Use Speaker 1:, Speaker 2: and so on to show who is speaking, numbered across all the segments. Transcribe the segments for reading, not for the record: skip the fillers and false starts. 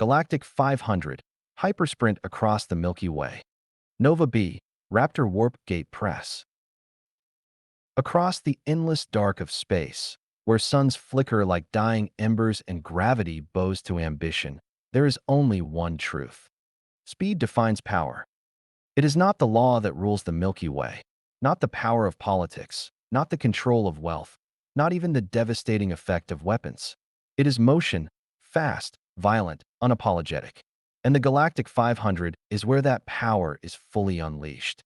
Speaker 1: Galactic 500, Hypersprint across the Milky Way. Nova B, Raptor Warp Gate Press. Across the endless dark of space, where suns flicker like dying embers and gravity bows to ambition, there is only one truth. Speed defines power. It is not the law that rules the Milky Way, not the power of politics, not the control of wealth, not even the devastating effect of weapons. It is motion, fast, violent, unapologetic. And the Galactic 500 is where that power is fully unleashed.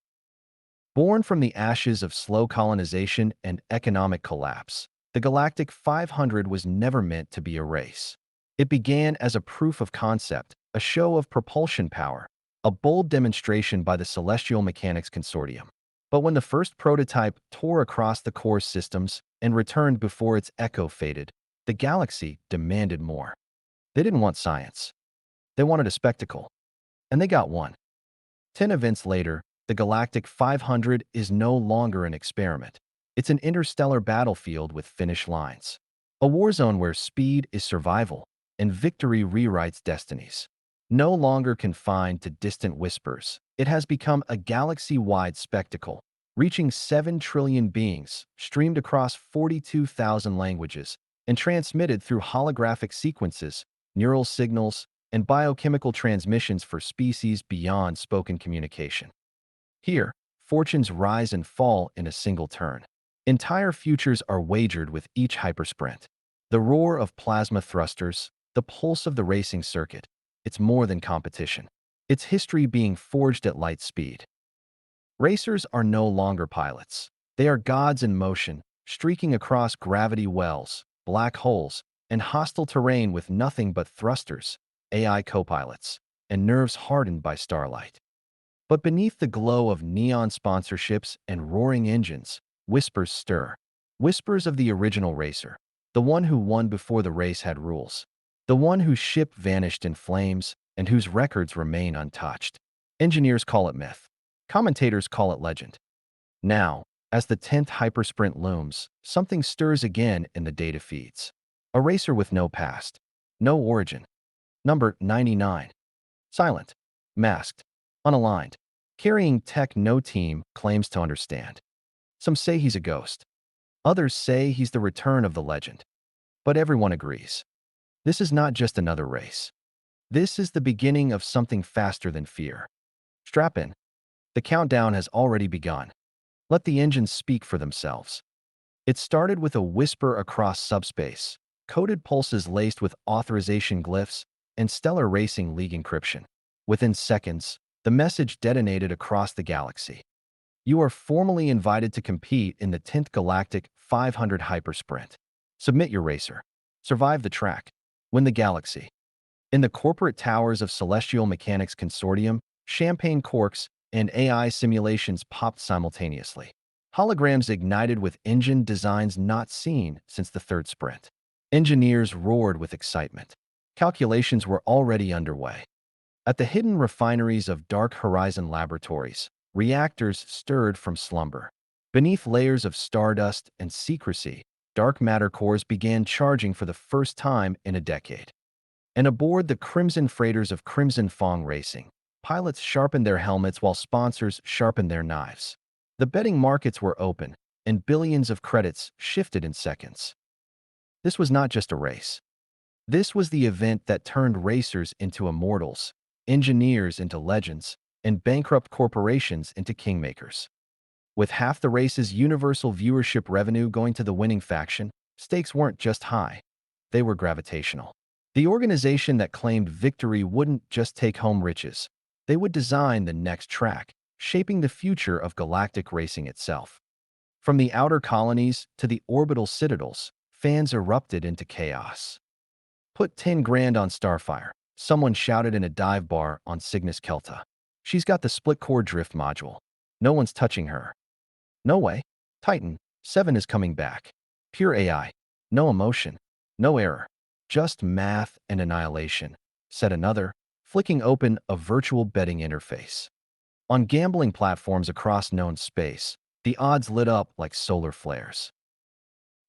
Speaker 1: Born from the ashes of slow colonization and economic collapse, the Galactic 500 was never meant to be a race. It began as a proof of concept, a show of propulsion power, a bold demonstration by the Celestial Mechanics Consortium. But when the first prototype tore across the core systems and returned before its echo faded, the galaxy demanded more. They didn't want science. They wanted a spectacle. And they got one. 10 events later, the Galactic 500 is no longer an experiment. It's an interstellar battlefield with finish lines. A war zone where speed is survival and victory rewrites destinies. No longer confined to distant whispers, it has become a galaxy-wide spectacle, reaching 7 trillion beings, streamed across 42,000 languages, and transmitted through holographic sequences, neural signals, and biochemical transmissions for species beyond spoken communication. Here, fortunes rise and fall in a single turn. Entire futures are wagered with each hypersprint. The roar of plasma thrusters, the pulse of the racing circuit, it's more than competition. It's history being forged at light speed. Racers are no longer pilots. They are gods in motion, streaking across gravity wells, black holes, and hostile terrain with nothing but thrusters, AI co-pilots, and nerves hardened by starlight. But beneath the glow of neon sponsorships and roaring engines, whispers stir. Whispers of the original racer, the one who won before the race had rules, the one whose ship vanished in flames and whose records remain untouched. Engineers call it myth. Commentators call it legend. Now, as the 10th hypersprint looms, something stirs again in the data feeds. A racer with no past, no origin. Number 99. Silent, masked, unaligned, carrying tech no team claims to understand. Some say he's a ghost. Others say he's the return of the legend. But everyone agrees. This is not just another race. This is the beginning of something faster than fear. Strap in. The countdown has already begun. Let the engines speak for themselves. It started with a whisper across subspace, coded pulses laced with authorization glyphs, and stellar racing league encryption. Within seconds, the message detonated across the galaxy. You are formally invited to compete in the 10th Galactic 500 Hypersprint. Submit your racer. Survive the track. Win the galaxy. In the corporate towers of Celestial Mechanics Consortium, champagne corks and AI simulations popped simultaneously. Holograms ignited with engine designs not seen since the third sprint. Engineers roared with excitement. Calculations were already underway. At the hidden refineries of Dark Horizon Laboratories, reactors stirred from slumber. Beneath layers of stardust and secrecy, dark matter cores began charging for the first time in a decade. And aboard the crimson freighters of Crimson Fong Racing, pilots sharpened their helmets while sponsors sharpened their knives. The betting markets were open, and billions of credits shifted in seconds. This was not just a race. This was the event that turned racers into immortals, engineers into legends, and bankrupt corporations into kingmakers. With half the race's universal viewership revenue going to the winning faction, stakes weren't just high, they were gravitational. The organization that claimed victory wouldn't just take home riches. They would design the next track, shaping the future of galactic racing itself. From the outer colonies to the orbital citadels, fans erupted into chaos. Put 10 grand on Starfire, someone shouted in a dive bar on Cygnus Kelta. She's got the split-core drift module. No one's touching her. No way. Titan, 7 is coming back. Pure AI. No emotion. No error. Just math and annihilation, said another, flicking open a virtual betting interface. On gambling platforms across known space, the odds lit up like solar flares.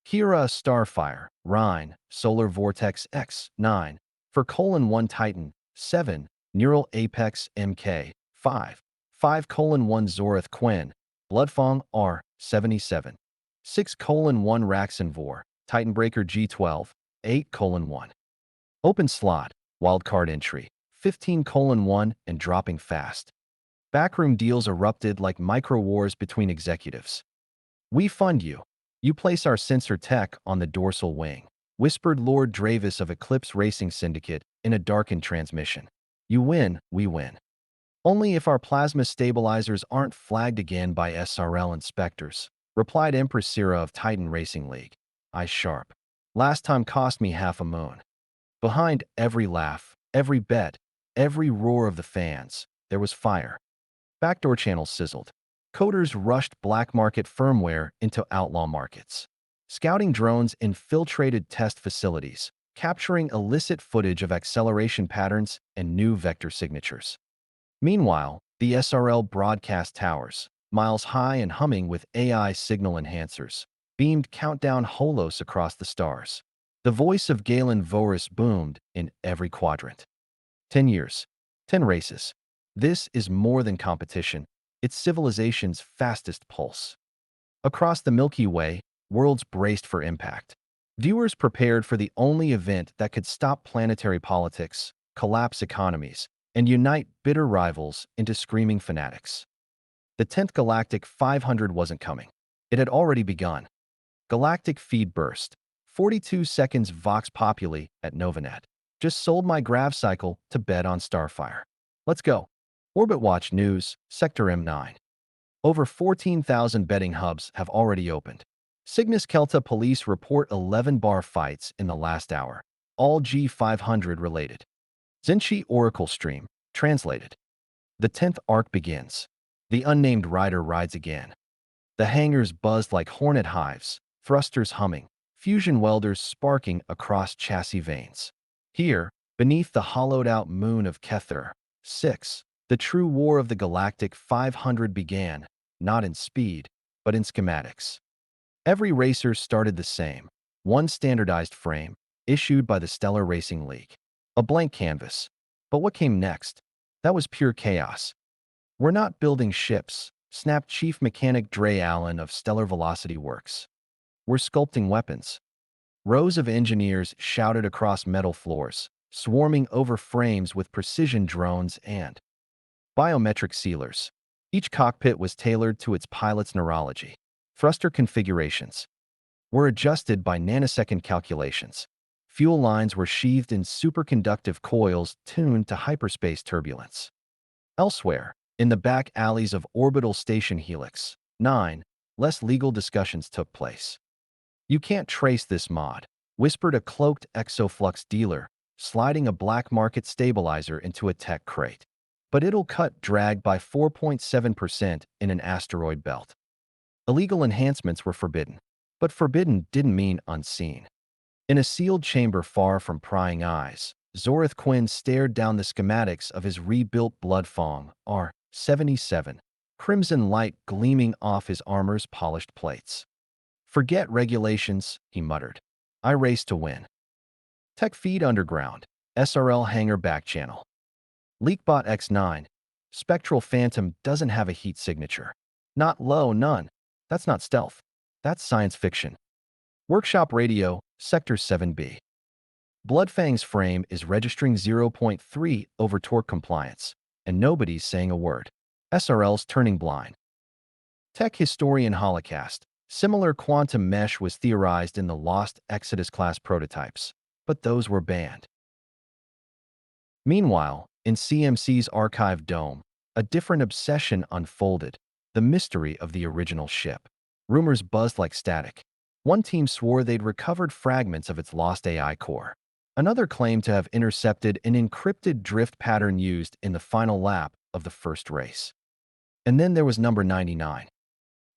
Speaker 1: Hera Starfire, Rhine, Solar Vortex X9, for :1 Titan, 7. Neural Apex MK 5. 5:1 Zorith Quinn, Bloodfang R 77. 6:1 Raxenvor, Titanbreaker G12, 8:1. Open slot, wildcard entry, 15:1 and dropping fast. Backroom deals erupted like micro-wars between executives. We fund you. You place our sensor tech on the dorsal wing, whispered Lord Dravis of Eclipse Racing Syndicate in a darkened transmission. You win, we win. Only if our plasma stabilizers aren't flagged again by SRL inspectors, replied Empress Sira of Titan Racing League. Eyes sharp. Last time cost me half a moon. Behind every laugh, every bet, every roar of the fans, there was fire. Backdoor channels sizzled. Coders rushed black market firmware into outlaw markets. Scouting drones infiltrated test facilities, capturing illicit footage of acceleration patterns and new vector signatures. Meanwhile, the SRL broadcast towers, miles high and humming with AI signal enhancers, beamed countdown holos across the stars. The voice of Galen Voris boomed in every quadrant. 10 years, 10 races. This is more than competition. It's civilization's fastest pulse. Across the Milky Way, worlds braced for impact. Viewers prepared for the only event that could stop planetary politics, collapse economies, and unite bitter rivals into screaming fanatics. The 10th Galactic 500 wasn't coming. It had already begun. Galactic feed burst. 42 seconds Vox Populi at Novanet. Just sold my grav cycle to bet on Starfire. Let's go. Orbit Watch News, Sector M9. Over 14,000 betting hubs have already opened. Cygnus Kelta police report 11 bar fights in the last hour, all G500 related. Zenshi Oracle Stream, translated. The 10th arc begins. The unnamed rider rides again. The hangars buzzed like hornet hives, thrusters humming, fusion welders sparking across chassis veins. Here, beneath the hollowed-out moon of Kether, 6, the true war of the Galactic 500 began, not in speed, but in schematics. Every racer started the same, one standardized frame, issued by the Stellar Racing League. A blank canvas. But what came next? That was pure chaos. We're not building ships, snapped Chief Mechanic Dre Allen of Stellar Velocity Works. We're sculpting weapons. Rows of engineers shouted across metal floors, swarming over frames with precision drones and biometric sealers. Each cockpit was tailored to its pilot's neurology. Thruster configurations were adjusted by nanosecond calculations. Fuel lines were sheathed in superconductive coils tuned to hyperspace turbulence. Elsewhere, in the back alleys of Orbital Station Helix 9, less legal discussions took place. You can't trace this mod, whispered a cloaked exoflux dealer, sliding a black market stabilizer into a tech crate. But it'll cut drag by 4.7% in an asteroid belt. Illegal enhancements were forbidden, but forbidden didn't mean unseen. In a sealed chamber far from prying eyes, Zorith Quinn stared down the schematics of his rebuilt Bloodfang R-77, crimson light gleaming off his armor's polished plates. Forget regulations, he muttered. I race to win. Tech feed underground, SRL hangar back channel. Leakbot X9, Spectral Phantom doesn't have a heat signature. Not low, none. That's not stealth. That's science fiction. Workshop radio, Sector 7B. Bloodfang's frame is registering 0.3 over torque compliance, and nobody's saying a word. SRL's turning blind. Tech historian Holocast. Similar quantum mesh was theorized in the lost Exodus-class prototypes, but those were banned. Meanwhile, in CMC's archive dome, a different obsession unfolded, the mystery of the original ship. Rumors buzzed like static. One team swore they'd recovered fragments of its lost AI core. Another claimed to have intercepted an encrypted drift pattern used in the final lap of the first race. And then there was number 99.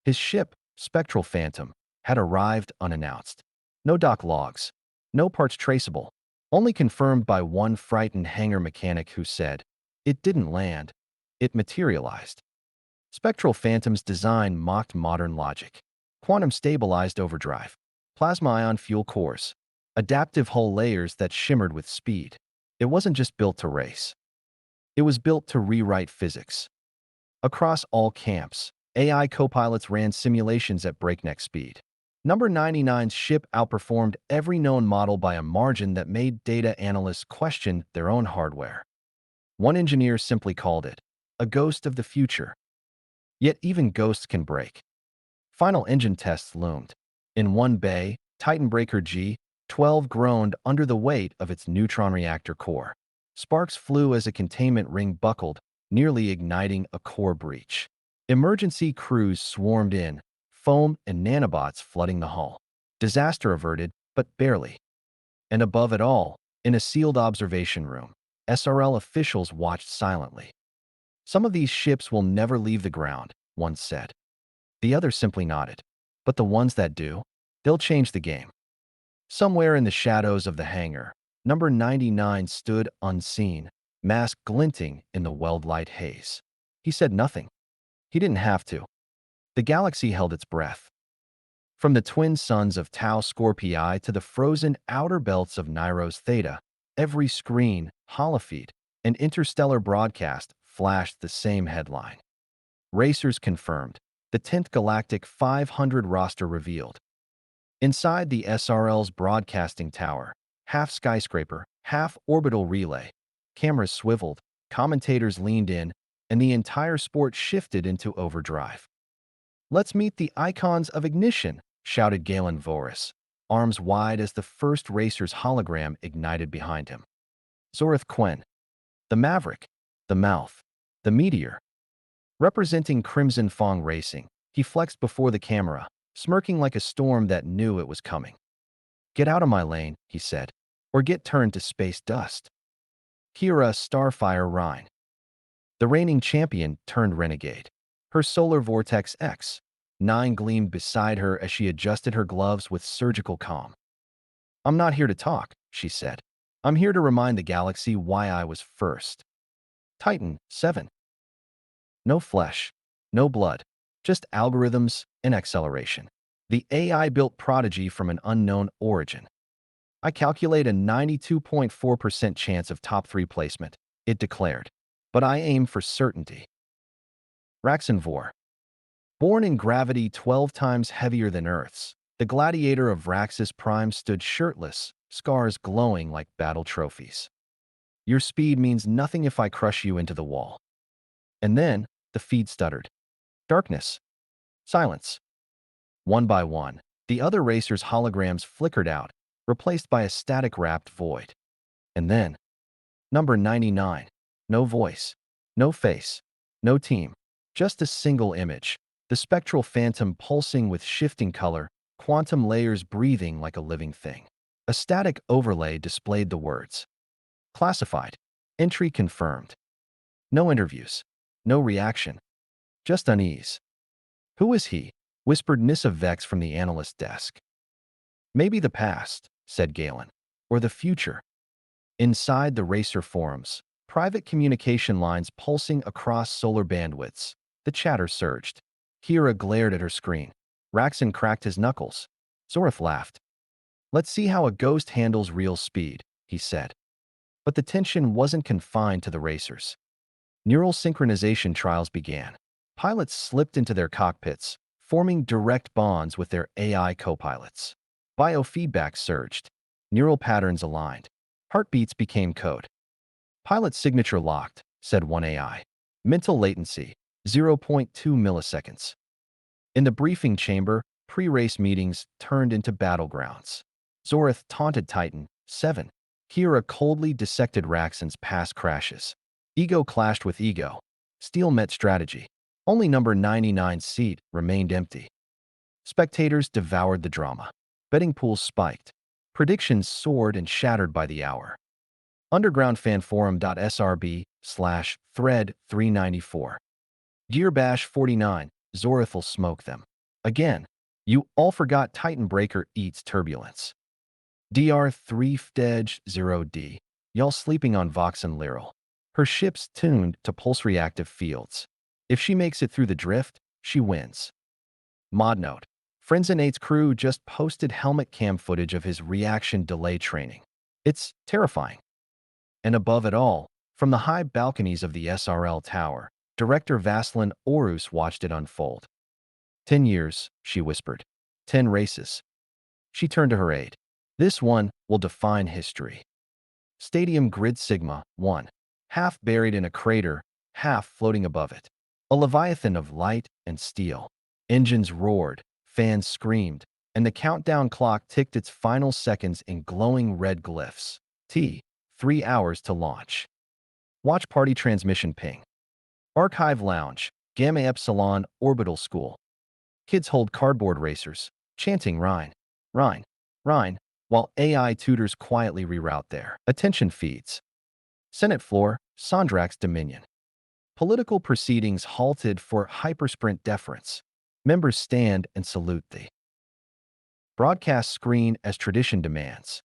Speaker 1: His ship, Spectral Phantom, had arrived unannounced. No dock logs, no parts traceable, only confirmed by one frightened hangar mechanic who said, "It didn't land, it materialized." Spectral Phantom's design mocked modern logic. Quantum-stabilized overdrive, plasma-ion fuel cores, adaptive hull layers that shimmered with speed. It wasn't just built to race. It was built to rewrite physics. Across all camps, AI co-pilots ran simulations at breakneck speed. Number 99's ship outperformed every known model by a margin that made data analysts question their own hardware. One engineer simply called it a ghost of the future. Yet even ghosts can break. Final engine tests loomed. In one bay, Titan Breaker G-12 groaned under the weight of its neutron reactor core. Sparks flew as a containment ring buckled, nearly igniting a core breach. Emergency crews swarmed in, foam and nanobots flooding the hull. Disaster averted, but barely. And above it all, in a sealed observation room, SRL officials watched silently. Some of these ships will never leave the ground, one said. The others simply nodded. But the ones that do, they'll change the game. Somewhere in the shadows of the hangar, number 99 stood unseen, mask glinting in the weld-light haze. He said nothing. He didn't have to. The galaxy held its breath. From the twin suns of Tau Scorpii to the frozen outer belts of Niros Theta, every screen, holofeed, and interstellar broadcast flashed the same headline. Racers confirmed. The 10th Galactic 500 roster revealed. Inside the SRL's broadcasting tower, half skyscraper, half orbital relay, cameras swiveled, commentators leaned in, and the entire sport shifted into overdrive. "Let's meet the icons of ignition," shouted Galen Voris, arms wide as the first racer's hologram ignited behind him. Zorith Quen, the Maverick, the Mouth, the Meteor. Representing Crimson Fong Racing, he flexed before the camera, smirking like a storm that knew it was coming. "Get out of my lane," he said, "or get turned to space dust." Kira Starfire Rhine, the reigning champion, turned renegade. Her solar vortex X9 gleamed beside her as she adjusted her gloves with surgical calm. "I'm not here to talk," she said. "I'm here to remind the galaxy why I was first." Titan 7. No flesh, no blood, just algorithms and acceleration. The AI-built prodigy from an unknown origin. "I calculate a 92.4% chance of top 3 placement," it declared. "But I aim for certainty." Raxenvor. Born in gravity 12 times heavier than Earth's, the gladiator of Raxus Prime stood shirtless, scars glowing like battle trophies. "Your speed means nothing if I crush you into the wall." And then, the feed stuttered. Darkness. Silence. One by one, the other racers' holograms flickered out, replaced by a static-wrapped void. And then, number 99. No voice, no face, no team, just a single image. The Spectral Phantom pulsing with shifting color, quantum layers breathing like a living thing. A static overlay displayed the words. Classified. Entry confirmed. No interviews. No reaction. Just unease. "Who is he?" whispered Nissa Vex from the analyst desk. "Maybe the past," said Galen. "Or the future." Inside the racer forums, private communication lines pulsing across solar bandwidths, the chatter surged. Kira glared at her screen. Raxon cracked his knuckles. Zorith laughed. "Let's see how a ghost handles real speed," he said. But the tension wasn't confined to the racers. Neural synchronization trials began. Pilots slipped into their cockpits, forming direct bonds with their AI co-pilots. Biofeedback surged. Neural patterns aligned. Heartbeats became code. "Pilot signature locked," said one AI. "Mental latency, 0.2 milliseconds." In the briefing chamber, pre-race meetings turned into battlegrounds. Zorith taunted Titan 7. Kira coldly dissected Raxon's past crashes. Ego clashed with ego. Steel met strategy. Only number 99's seat remained empty. Spectators devoured the drama. Betting pools spiked. Predictions soared and shattered by the hour. Undergroundfanforum.srb/thread394. Gearbash 49. Zorith will smoke them. Again. You all forgot Titan Breaker eats turbulence. DR3 Ftedge 0D. Y'all sleeping on Voxen Lyral. Her ship's tuned to pulse-reactive fields. If she makes it through the drift, she wins. Mod note. Frenzenate's crew just posted helmet cam footage of his reaction delay training. It's terrifying. And above it all, from the high balconies of the SRL tower, director Vasilin Orus watched it unfold. 10 years, she whispered. 10 races. She turned to her aide. This one will define history. Stadium Grid Sigma 1. Half buried in a crater, half floating above it. A leviathan of light and steel. Engines roared, fans screamed, and the countdown clock ticked its final seconds in glowing red glyphs. 3 hours to launch. Watch party transmission ping. Archive Lounge, Gamma Epsilon Orbital School. Kids hold cardboard racers, chanting Rhine, Rhine, Rhine, while AI tutors quietly reroute their attention feeds. Senate floor, Sondrak's Dominion. Political proceedings halted for hypersprint deference. Members stand and salute the broadcast screen as tradition demands.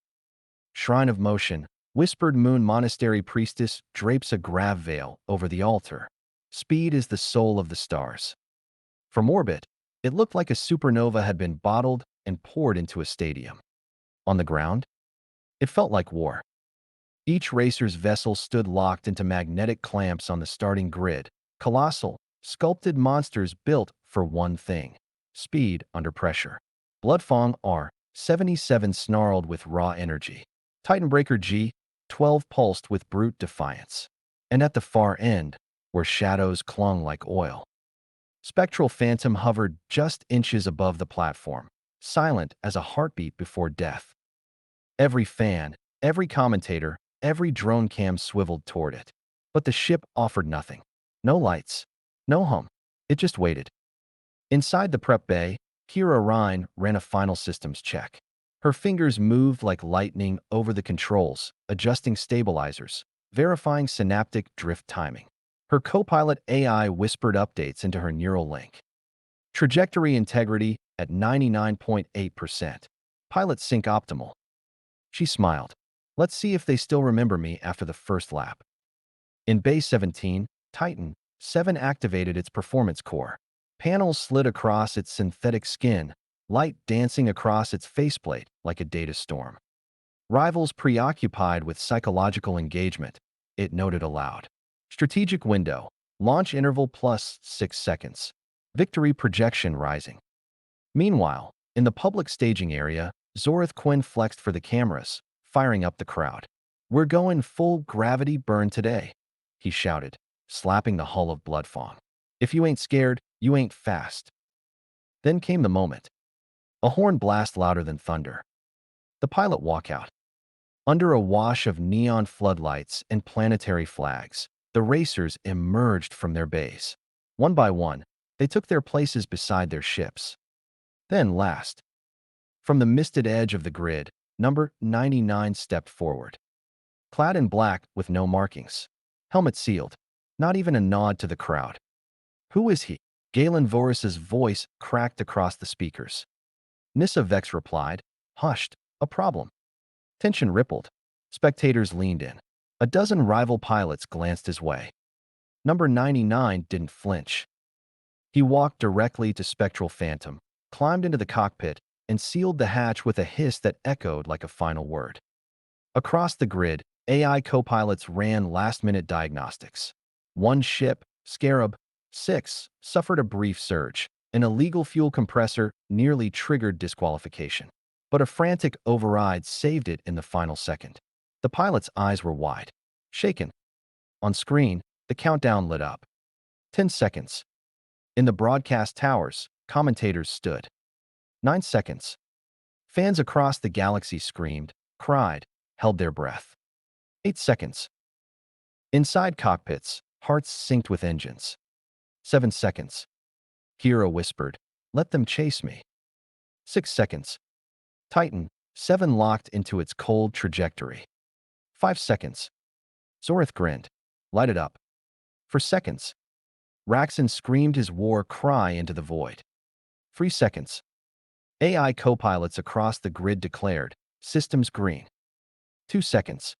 Speaker 1: Shrine of Motion, Whispered Moon Monastery priestess drapes a grav veil over the altar. Speed is the soul of the stars. From orbit, it looked like a supernova had been bottled and poured into a stadium. On the ground, it felt like war. Each racer's vessel stood locked into magnetic clamps on the starting grid, colossal, sculpted monsters built for one thing: speed under pressure. Bloodfang R-77 snarled with raw energy. Titanbreaker G-12 pulsed with brute defiance. And at the far end, where shadows clung like oil, Spectral Phantom hovered just inches above the platform, silent as a heartbeat before death. Every fan, every commentator, every drone cam swiveled toward it. But the ship offered nothing. No lights, no hum. It just waited. Inside the prep bay, Kira Rhine ran a final systems check. Her fingers moved like lightning over the controls, adjusting stabilizers, verifying synaptic drift timing. Her co-pilot AI whispered updates into her neural link. Trajectory integrity at 99.8%. Pilot sync optimal. She smiled. Let's see if they still remember me after the first lap. In Bay 17, Titan 7 activated its performance core. Panels slid across its synthetic skin, light dancing across its faceplate like a data storm. Rivals preoccupied with psychological engagement, it noted aloud. Strategic window, launch interval plus 6 seconds. Victory projection rising. Meanwhile, in the public staging area, Zorith Quinn flexed for the cameras, firing up the crowd. We're going full gravity burn today, he shouted, slapping the hull of Bloodfang. If you ain't scared, you ain't fast. Then came the moment. A horn blast louder than thunder. The pilot walkout. Under a wash of neon floodlights and planetary flags, the racers emerged from their bays. One by one, they took their places beside their ships. Then last, from the misted edge of the grid, number 99 stepped forward. Clad in black with no markings. Helmet sealed. Not even a nod to the crowd. Who is he? Galen Vorus's voice cracked across the speakers. Nissa Vex replied, hushed, a problem. Tension rippled. Spectators leaned in. A dozen rival pilots glanced his way. Number 99 didn't flinch. He walked directly to Spectral Phantom, climbed into the cockpit, and sealed the hatch with a hiss that echoed like a final word. Across the grid, AI co-pilots ran last-minute diagnostics. One ship, Scarab 6, suffered a brief surge. An illegal fuel compressor nearly triggered disqualification. But a frantic override saved it in the final second. The pilot's eyes were wide, shaken. On screen, the countdown lit up. 10 seconds. In the broadcast towers, commentators stood. 9 seconds. Fans across the galaxy screamed, cried, held their breath. 8 seconds. Inside cockpits, hearts synced with engines. 7 seconds. Kira whispered, let them chase me. 6 seconds. Titan 7 locked into its cold trajectory. 5 seconds. Zorith grinned, lighted up. For seconds. Raxon screamed his war cry into the void. 3 seconds. AI co-pilots across the grid declared, systems green. 2 seconds.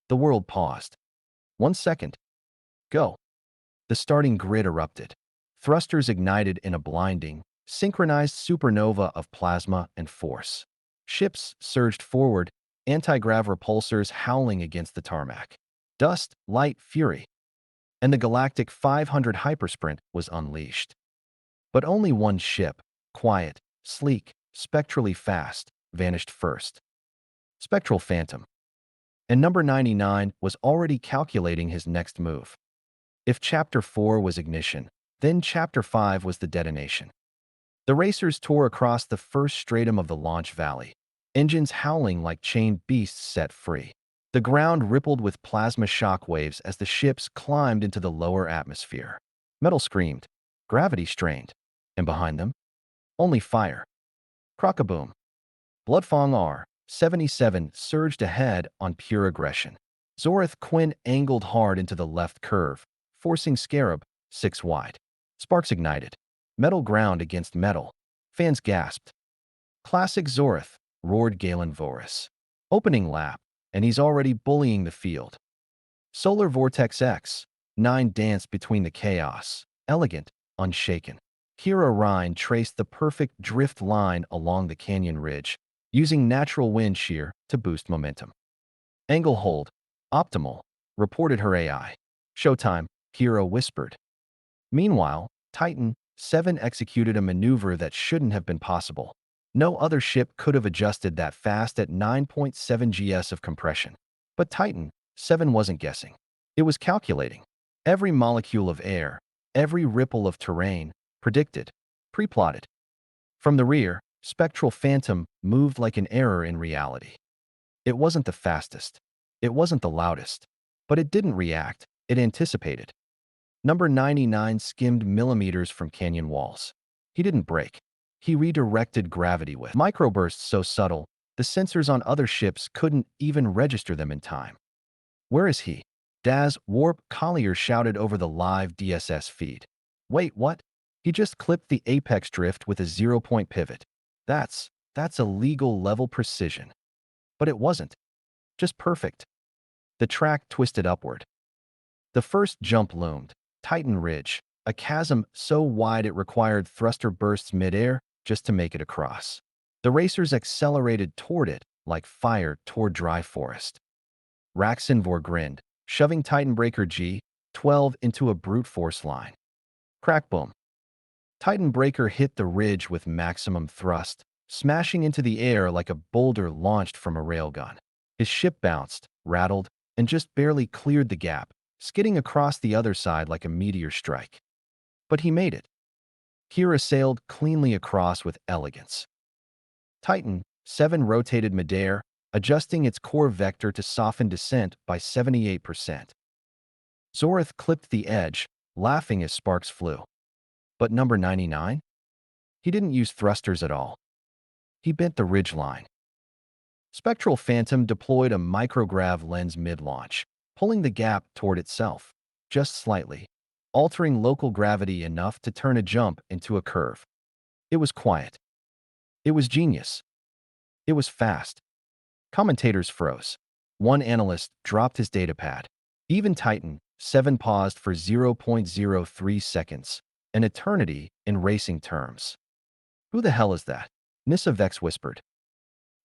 Speaker 1: The world paused. 1 second. Go. The starting grid erupted. Thrusters ignited in a blinding, synchronized supernova of plasma and force. Ships surged forward, anti-grav repulsors howling against the tarmac. Dust, light, fury. And the Galactic 500 Hypersprint was unleashed. But only one ship, quiet, sleek, spectrally fast, vanished first. Spectral Phantom. And number 99 was already calculating his next move. If Chapter 4 was ignition, then Chapter 5 was the detonation. The racers tore across the first stratum of the launch valley, engines howling like chained beasts set free. The ground rippled with plasma shock waves as the ships climbed into the lower atmosphere. Metal screamed, gravity strained, and behind them, only fire. Crocaboom. Bloodfang R-77 surged ahead on pure aggression. Zorith Quinn angled hard into the left curve, forcing Scarab 6 wide. Sparks ignited. Metal ground against metal. Fans gasped. Classic Zorith, roared Galen Voris. Opening lap, and he's already bullying the field. Solar Vortex X-9 danced between the chaos, elegant, unshaken. Kira Rhine traced the perfect drift line along the canyon ridge, using natural wind shear to boost momentum. Angle hold, optimal, reported her AI. Showtime, Kira whispered. Meanwhile, Titan 7 executed a maneuver that shouldn't have been possible. No other ship could have adjusted that fast at 9.7 GS of compression. But Titan 7 wasn't guessing. It was calculating. Every molecule of air, every ripple of terrain, predicted, pre-plotted. From the rear, Spectral Phantom moved like an error in reality. It wasn't the fastest. It wasn't the loudest. But it didn't react. It anticipated. Number 99 skimmed millimeters from canyon walls. He didn't break. He redirected gravity with microbursts so subtle, the sensors on other ships couldn't even register them in time. Where is he? Daz Warp Collier shouted over the live DSS feed. Wait, what? He just clipped the apex drift with a 0-point pivot. That's illegal level precision. But it wasn't. Just perfect. The track twisted upward. The first jump loomed. Titan Ridge, a chasm so wide it required thruster bursts midair just to make it across. The racers accelerated toward it like fire toward dry forest. Raxinvor grinned, shoving Titanbreaker G-12 into a brute force line. Crack boom. Titanbreaker hit the ridge with maximum thrust, smashing into the air like a boulder launched from a railgun. His ship bounced, rattled, and just barely cleared the gap, skidding across the other side like a meteor strike. But he made it. Kira sailed cleanly across with elegance. Titan 7 rotated midair, adjusting its core vector to soften descent by 78%. Zorith clipped the edge, laughing as sparks flew. But number 99? He didn't use thrusters at all. He bent the ridge line. Spectral Phantom deployed a micrograv lens mid-launch, pulling the gap toward itself, just slightly, altering local gravity enough to turn a jump into a curve. It was quiet. It was genius. It was fast. Commentators froze. One analyst dropped his datapad. Even Titan 7 paused for 0.03 seconds, an eternity in racing terms. Who the hell is that? Nissa Vex whispered.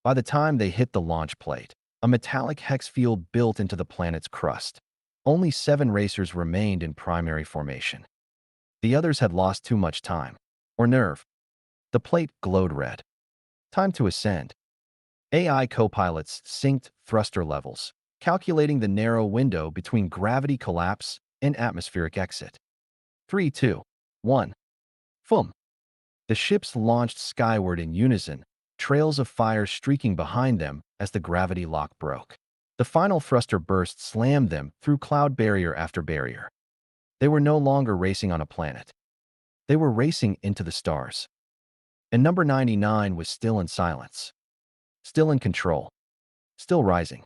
Speaker 1: By the time they hit the launch plate, a metallic hex field built into the planet's crust. Only 7 racers remained in primary formation. The others had lost too much time. Or nerve. The plate glowed red. Time to ascend. AI co-pilots synced thruster levels, calculating the narrow window between gravity collapse and atmospheric exit. 3, 2, 1. Fum. The ships launched skyward in unison, trails of fire streaking behind them as the gravity lock broke. The final thruster burst slammed them through cloud barrier after barrier. They were no longer racing on a planet. They were racing into the stars. And number 99 was still in silence. Still in control. Still rising.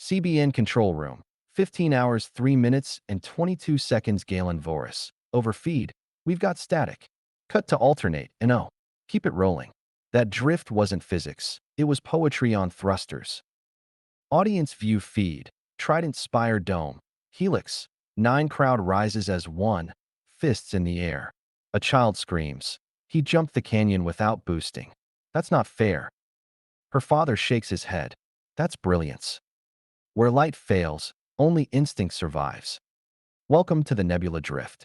Speaker 1: CBN control room. 15 hours, 3 minutes, and 22 seconds. Galen Voris. Overfeed. We've got static. Cut to alternate, and oh, keep it rolling. That drift wasn't physics. It was poetry on thrusters. Audience view feed. Trident Spire Dome. Helix. 9 crowd rises as one. Fists in the air. A child screams. He jumped the canyon without boosting. That's not fair. Her father shakes his head. That's brilliance. Where light fails, only instinct survives. Welcome to the nebula drift.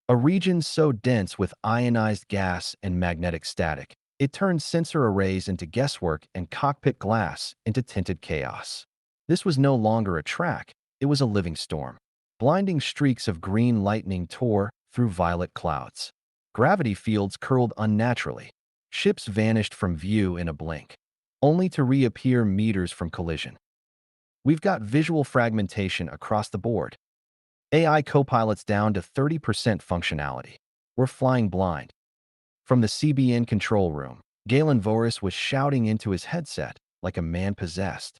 Speaker 1: A region so dense with ionized gas and magnetic static, it turns sensor arrays into guesswork and cockpit glass into tinted chaos. This was no longer a track, it was a living storm. Blinding streaks of green lightning tore through violet clouds. Gravity fields curled unnaturally. Ships vanished from view in a blink, only to reappear meters from collision. We've got visual fragmentation across the board. AI copilots down to 30% functionality. We're flying blind. From the CBN control room, Galen Voris was shouting into his headset like a man possessed.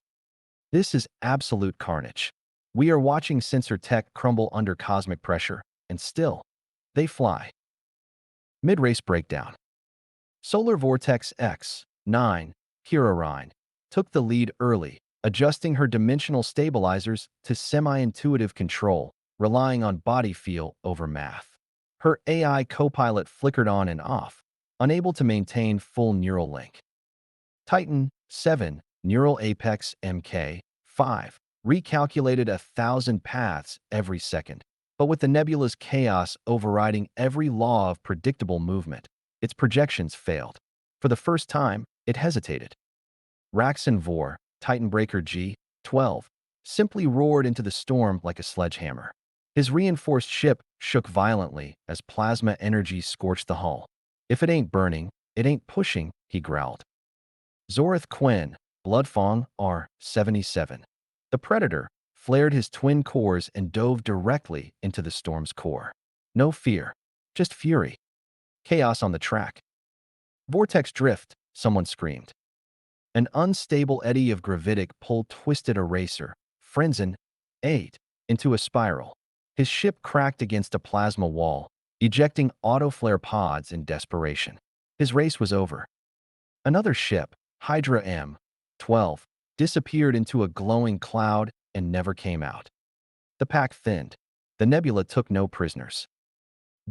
Speaker 1: This is absolute carnage. We are watching sensor tech crumble under cosmic pressure, and still, they fly. Mid-race breakdown. Solar Vortex X9, Kirarine, took the lead early, adjusting her dimensional stabilizers to semi-intuitive control, relying on body feel over math. Her AI copilot flickered on and off, unable to maintain full neural link. Titan 7, Neural Apex MK5, recalculated 1,000 paths every second, but with the nebula's chaos overriding every law of predictable movement, its projections failed. For the first time, it hesitated. Raxon Vor, Titanbreaker G12, simply roared into the storm like a sledgehammer. His reinforced ship shook violently as plasma energy scorched the hull. If it ain't burning, it ain't pushing, he growled. Zorith Quinn, Bloodfang R77. The Predator flared his twin cores and dove directly into the storm's core. No fear, just fury. Chaos on the track. Vortex drift, someone screamed. An unstable eddy of gravitic pull twisted a racer, Frenzen 8, into a spiral. His ship cracked against a plasma wall, ejecting autoflare pods in desperation. His race was over. Another ship, Hydra M12, disappeared into a glowing cloud and never came out. The pack thinned. The nebula took no prisoners.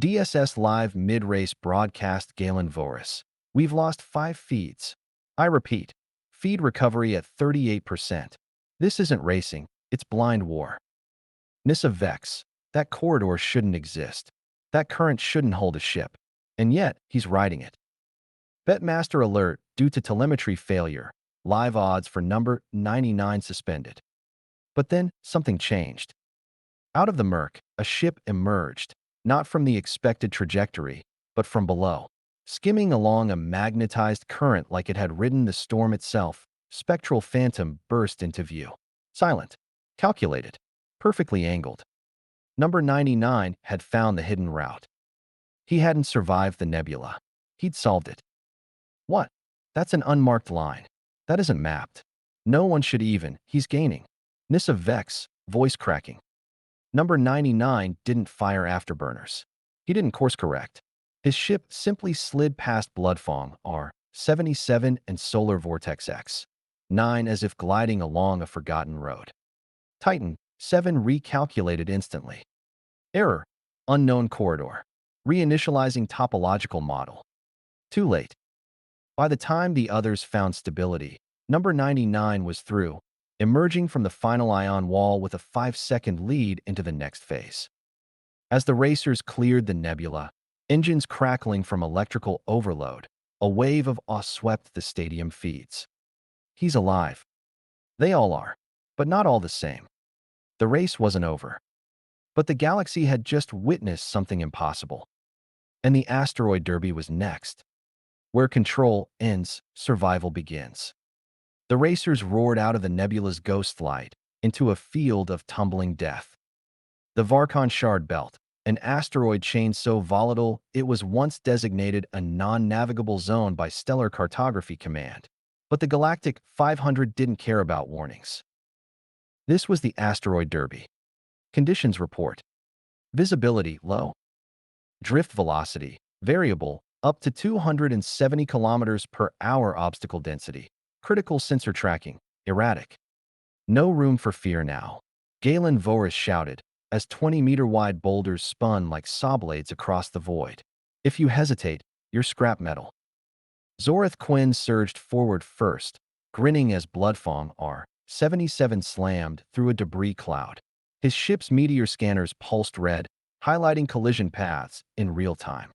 Speaker 1: DSS Live mid-race broadcast Galen Voris. We've lost 5 feeds. I repeat, feed recovery at 38%. This isn't racing, it's blind war. Nissa Vex. That corridor shouldn't exist. That current shouldn't hold a ship. And yet, he's riding it. Betmaster alert, due to telemetry failure. Live odds for number 99 suspended. But then, something changed. Out of the murk, a ship emerged, not from the expected trajectory, but from below. Skimming along a magnetized current like it had ridden the storm itself, Spectral Phantom burst into view. Silent, calculated, perfectly angled. Number 99 had found the hidden route. He hadn't survived the nebula. He'd solved it. What? That's an unmarked line. That isn't mapped. No one should even. He's gaining. Nissa Vex, voice cracking. Number 99 didn't fire afterburners. He didn't course correct. His ship simply slid past Bloodfang R77 and Solar Vortex X9 as if gliding along a forgotten road. Titan 7 recalculated instantly. Error. Unknown corridor. Reinitializing topological model. Too late. By the time the others found stability, number 99 was through, emerging from the final ion wall with a 5-second lead into the next phase. As the racers cleared the nebula, engines crackling from electrical overload, a wave of awe swept the stadium feeds. He's alive. They all are, but not all the same. The race wasn't over. But the galaxy had just witnessed something impossible. And the asteroid derby was next. Where control ends, survival begins. The racers roared out of the nebula's ghost light into a field of tumbling death. The Varkon Shard Belt, an asteroid chain so volatile it was once designated a non-navigable zone by Stellar Cartography Command. But the Galactic 500 didn't care about warnings. This was the asteroid derby. Conditions report. Visibility, low. Drift velocity, variable, up to 270 kilometers per hour. Obstacle density. Critical sensor tracking, erratic. No room for fear now. Galen Voris shouted, as 20-meter-wide boulders spun like saw blades across the void. If you hesitate, you're scrap metal. Zorith Quinn surged forward first, grinning as Bloodfong R-77 slammed through a debris cloud. His ship's meteor scanners pulsed red, highlighting collision paths in real time.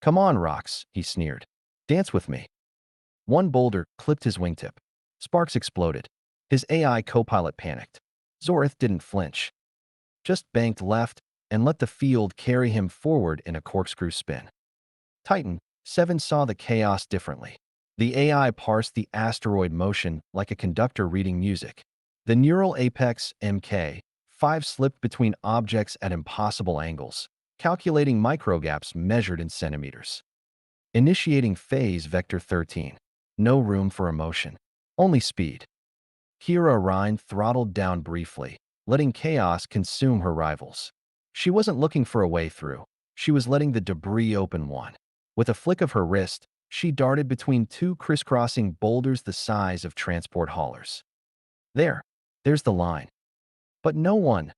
Speaker 1: "Come on, rocks," he sneered. "Dance with me." One boulder clipped his wingtip. Sparks exploded. His AI co-pilot panicked. Zorith didn't flinch, just banked left and let the field carry him forward in a corkscrew spin. Titan 7 saw the chaos differently. The AI parsed the asteroid motion like a conductor reading music. The neural apex MK5 slipped between objects at impossible angles, calculating microgaps measured in centimeters. Initiating phase vector 13. No room for emotion, only speed. Kira Rhine throttled down briefly, letting chaos consume her rivals. She wasn't looking for a way through. She was letting the debris open one. With a flick of her wrist, she darted between two crisscrossing boulders the size of transport haulers. There's the line. But no one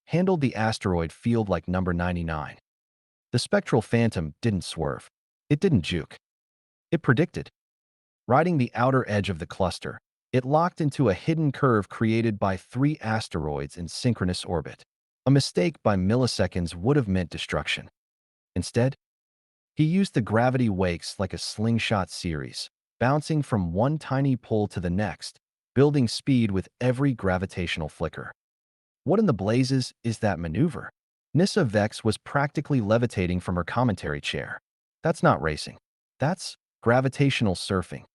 Speaker 1: handled the asteroid field like number 99. The Spectral Phantom didn't swerve. It didn't juke. It predicted. Riding the outer edge of the cluster, it locked into a hidden curve created by 3 asteroids in synchronous orbit. A mistake by milliseconds would have meant destruction. Instead, he used the gravity wakes like a slingshot series, bouncing from one tiny pull to the next, building speed with every gravitational flicker. What in the blazes is that maneuver? Nissa Vex was practically levitating from her commentary chair. That's not racing. That's gravitational surfing.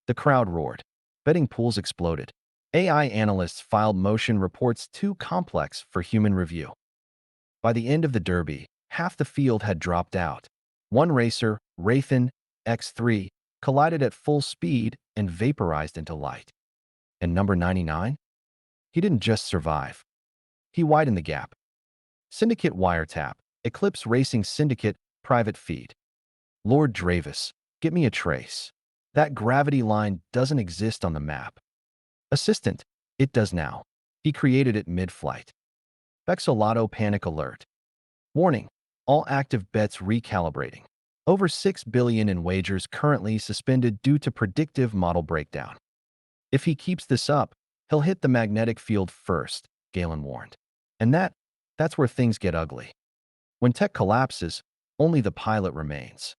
Speaker 1: The crowd roared. Betting pools exploded. AI analysts filed motion reports too complex for human review. By the end of the derby, half the field had dropped out. One racer, Wraithen X3, collided at full speed and vaporized into light. And number 99? He didn't just survive. He widened the gap. Syndicate wiretap, Eclipse Racing Syndicate, private feed. Lord Dravis, get me a trace. That gravity line doesn't exist on the map. Assistant, it does now. He created it mid-flight. Bexolato panic alert. Warning, all active bets recalibrating. Over 6 billion in wagers currently suspended due to predictive model breakdown. If he keeps this up, he'll hit the magnetic field first, Galen warned. And that's where things get ugly. When tech collapses, only the pilot remains.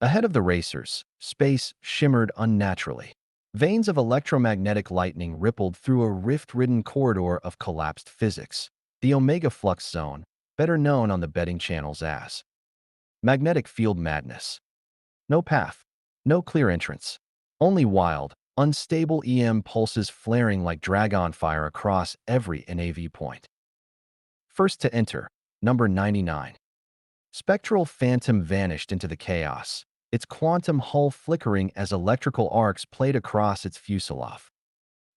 Speaker 1: Ahead of the racers, space shimmered unnaturally. Veins of electromagnetic lightning rippled through a rift-ridden corridor of collapsed physics, the Omega Flux Zone, better known on the betting channels as magnetic field madness. No path, no clear entrance, only wild, unstable EM pulses flaring like dragon fire across every NAV point. First to enter, number 99. Spectral Phantom vanished into the chaos, its quantum hull flickering as electrical arcs played across its fuselage.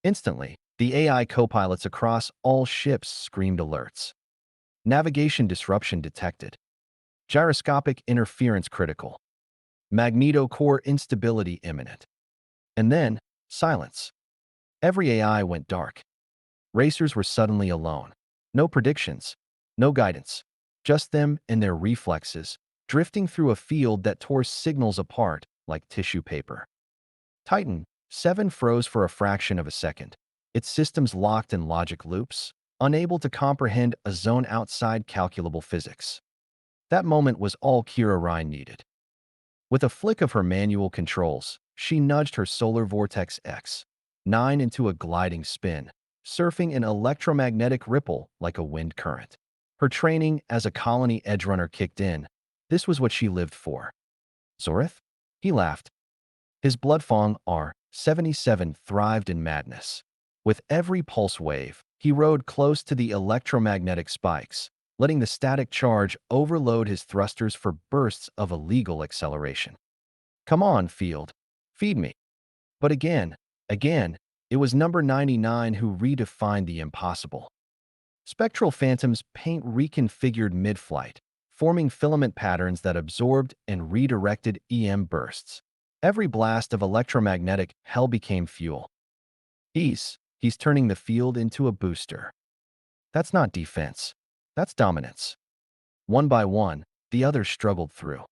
Speaker 1: Instantly, the AI co-pilots across all ships screamed alerts. Navigation disruption detected. Gyroscopic interference critical. Magneto-core instability imminent. And then, silence. Every AI went dark. Racers were suddenly alone. No predictions, no guidance. Just them and their reflexes, drifting through a field that tore signals apart like tissue paper. Titan 7 froze for a fraction of a second, its systems locked in logic loops, unable to comprehend a zone outside calculable physics. That moment was all Kira Rhine needed. With a flick of her manual controls, she nudged her solar vortex X9 into a gliding spin, surfing an electromagnetic ripple like a wind current. Her training as a colony edgerunner kicked in. This was what she lived for. Zorith? He laughed. His Bloodfong R-77 thrived in madness. With every pulse wave, he rode close to the electromagnetic spikes, letting the static charge overload his thrusters for bursts of illegal acceleration. Come on, field. Feed me. But again, it was number 99 who redefined the impossible. Spectral Phantom's paint reconfigured mid-flight, forming filament patterns that absorbed and redirected EM bursts. Every blast of electromagnetic hell became fuel. He's turning the field into a booster. That's not defense. That's dominance. One by one, the others struggled through.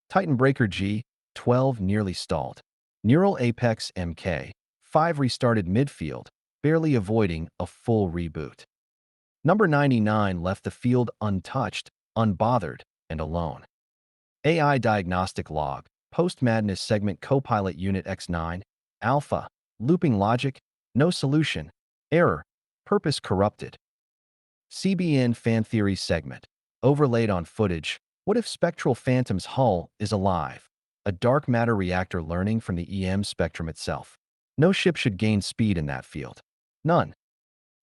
Speaker 1: Titan Breaker G12 nearly stalled. Neural Apex MK5 restarted midfield, barely avoiding a full reboot. Number 99 left the field untouched, unbothered, and alone. AI Diagnostic Log, Post-Madness Segment Copilot Unit X9, Alpha, Looping Logic, No Solution, Error, Purpose Corrupted. CBN Fan Theory Segment, overlaid on footage, what if Spectral Phantom's hull is alive? A dark matter reactor learning from the EM spectrum itself. No ship should gain speed in that field. None.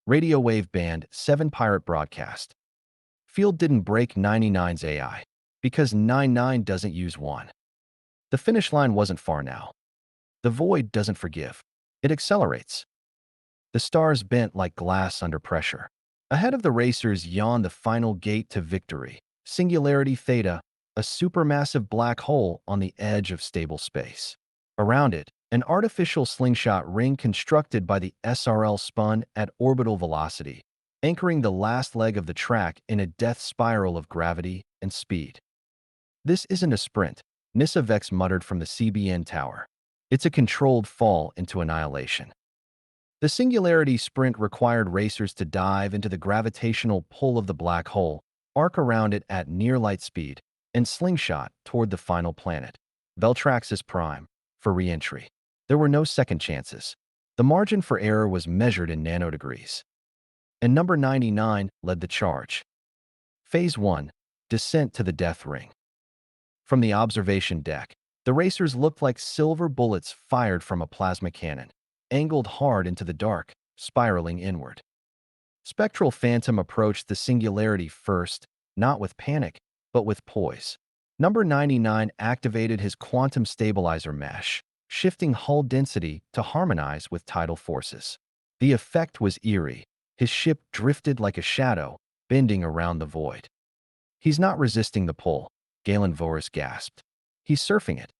Speaker 1: Radio wave band 7 pirate broadcast. Field didn't break 99's AI, because 99 doesn't use 1. The finish line wasn't far now. The void doesn't forgive. It accelerates. The stars bent like glass under pressure. Ahead of the racers yawned the final gate to victory. Singularity Theta, a supermassive black hole on the edge of stable space. Around it, an artificial slingshot ring constructed by the SRL spun at orbital velocity, anchoring the last leg of the track in a death spiral of gravity and speed. This isn't a sprint, Nissa Vex muttered from the CBN tower. It's a controlled fall into annihilation. The singularity sprint required racers to dive into the gravitational pull of the black hole, arc around it at near light speed, and slingshot toward the final planet, Veltraxis Prime, for re-entry. There were no second chances. The margin for error was measured in nanodegrees. And number 99 led the charge. Phase 1, Descent to the Death Ring. From the observation deck, the racers looked like silver bullets fired from a plasma cannon, angled hard into the dark, spiraling inward. Spectral Phantom approached the singularity first, not with panic, but with poise. Number 99 activated his quantum stabilizer mesh, shifting hull density to harmonize with tidal forces. The effect was eerie. His ship drifted like a shadow, bending around the void. He's not resisting the pull, Galen Voris gasped. He's surfing it.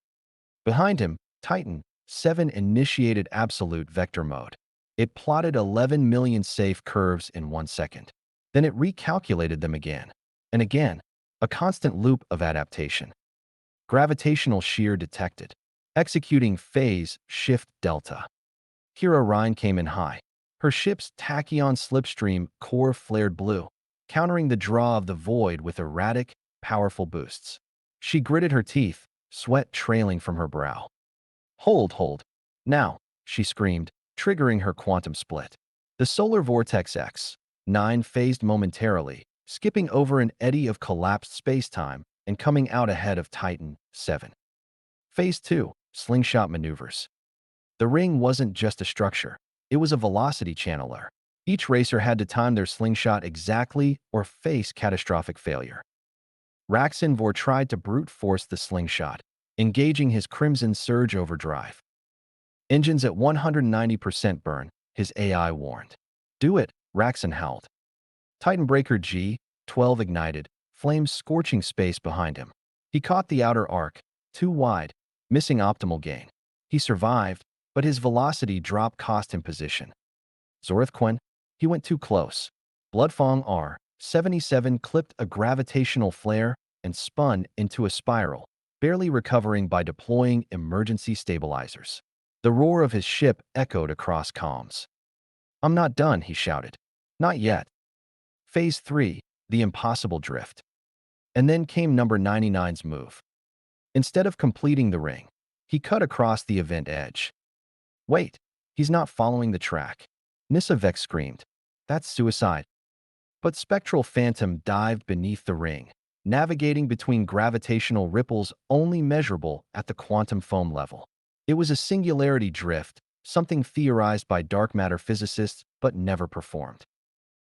Speaker 1: Behind him, Titan 7 initiated absolute vector mode. It plotted 11 million safe curves in 1 second. Then it recalculated them again and again, a constant loop of adaptation. Gravitational shear detected. Executing phase shift delta. Kira Rhine came in high. Her ship's tachyon slipstream core flared blue, countering the draw of the void with erratic, powerful boosts. She gritted her teeth, sweat trailing from her brow. Hold. Now, she screamed, triggering her quantum split. The solar vortex X9 phased momentarily, skipping over an eddy of collapsed spacetime and coming out ahead of Titan 7. Phase 2, Slingshot Maneuvers. The ring wasn't just a structure, it was a velocity channeler. Each racer had to time their slingshot exactly or face catastrophic failure. Raxinvor tried to brute force the slingshot, engaging his Crimson Surge overdrive. Engines at 190% burn, his AI warned. Do it, Raxin howled. Titanbreaker G12 ignited, flames scorching space behind him. He caught the outer arc, too wide, missing optimal gain. He survived, but his velocity drop cost him position. Zorithquen, he went too close. Bloodfang R77 clipped a gravitational flare and spun into a spiral, barely recovering by deploying emergency stabilizers. The roar of his ship echoed across comms. I'm not done, he shouted. Not yet. Phase 3, the impossible drift. And then came number 99's move. Instead of completing the ring, he cut across the event edge. Wait, he's not following the track. Nissa Vex screamed. That's suicide. But Spectral Phantom dived beneath the ring, navigating between gravitational ripples only measurable at the quantum foam level. It was a singularity drift, something theorized by dark matter physicists but never performed.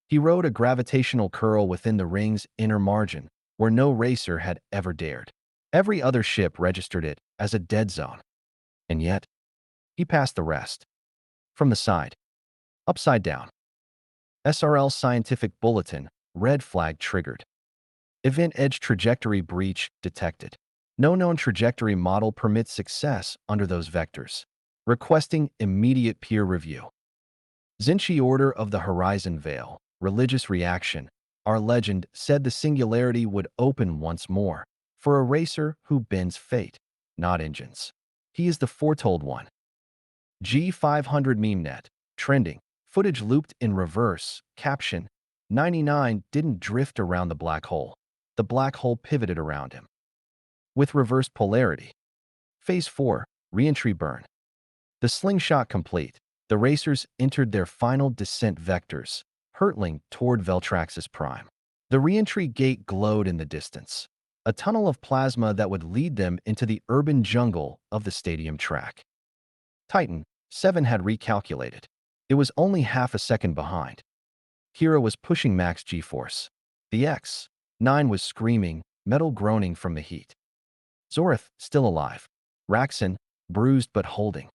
Speaker 1: He rode a gravitational curl within the ring's inner margin, where no racer had ever dared. Every other ship registered it as a dead zone. And yet, he passed the rest. From the side. Upside down. SRL Scientific Bulletin, red flag triggered. Event edge trajectory breach detected. No known trajectory model permits success under those vectors. Requesting immediate peer review. Zinchi Order of the Horizon Veil, religious reaction. Our legend said the singularity would open once more for a racer who bends fate, not engines. He is the foretold one. G500 MemeNet. Trending. Footage looped in reverse. Caption. 99 didn't drift around the black hole. The black hole pivoted around him. With reversed polarity. Phase 4. Reentry burn. The slingshot complete. The racers entered their final descent vectors, hurtling toward Veltraxis Prime. The reentry gate glowed in the distance, a tunnel of plasma that would lead them into the urban jungle of the stadium track. Titan 7 had recalculated. It was only half a second behind. Kira was pushing max G-force. The X-9 was screaming, metal groaning from the heat. Zorith, still alive. Raxon, bruised but holding.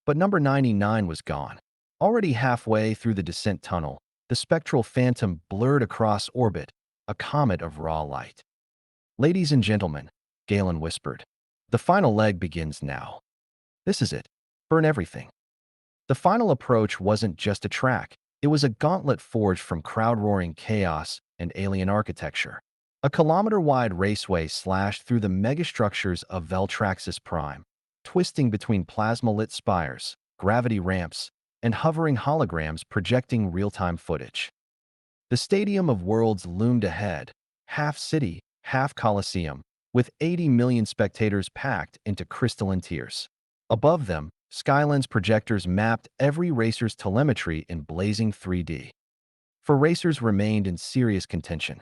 Speaker 1: But number 99 was gone. Already halfway through the descent tunnel, the Spectral Phantom blurred across orbit, a comet of raw light. "Ladies and gentlemen," Galen whispered, "the final leg begins now. This is it. Burn everything." The final approach wasn't just a track. It was a gauntlet forged from crowd-roaring chaos and alien architecture. A kilometer-wide raceway slashed through the megastructures of Veltraxis Prime, twisting between plasma-lit spires, gravity ramps, and hovering holograms projecting real-time footage. The Stadium of Worlds loomed ahead, half city, half coliseum, with 80 million spectators packed into crystalline tiers. Above them, Skylens projectors mapped every racer's telemetry in blazing 3D. For racers remained in serious contention.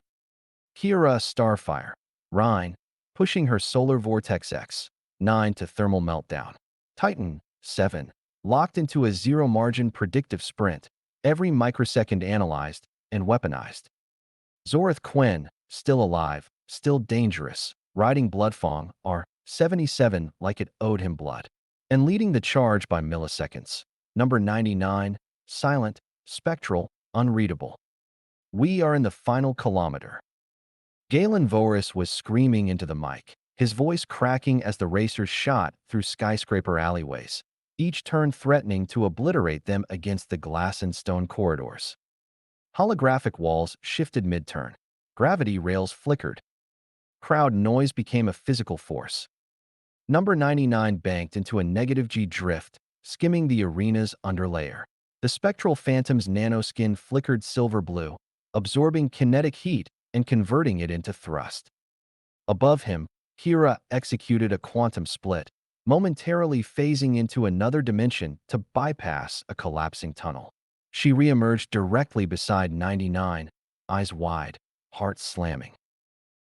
Speaker 1: Kira Starfire, Rhine, pushing her solar vortex X-9 to thermal meltdown. Titan 7, locked into a zero-margin predictive sprint, every microsecond analyzed and weaponized. Zorith Quinn, still alive, still dangerous, riding Bloodfang R-77 like it owed him blood, and leading the charge by milliseconds. Number 99, silent, spectral, unreadable. "We are in the final kilometer." Galen Voris was screaming into the mic, his voice cracking as the racers shot through skyscraper alleyways, each turn threatening to obliterate them against the glass and stone corridors. Holographic walls shifted mid-turn. Gravity rails flickered. Crowd noise became a physical force. Number 99 banked into a negative G drift, skimming the arena's underlayer. The Spectral Phantom's nanoskin flickered silver blue, absorbing kinetic heat and converting it into thrust. Above him, Kira executed a quantum split, momentarily phasing into another dimension to bypass a collapsing tunnel. She reemerged directly beside 99, eyes wide, heart slamming.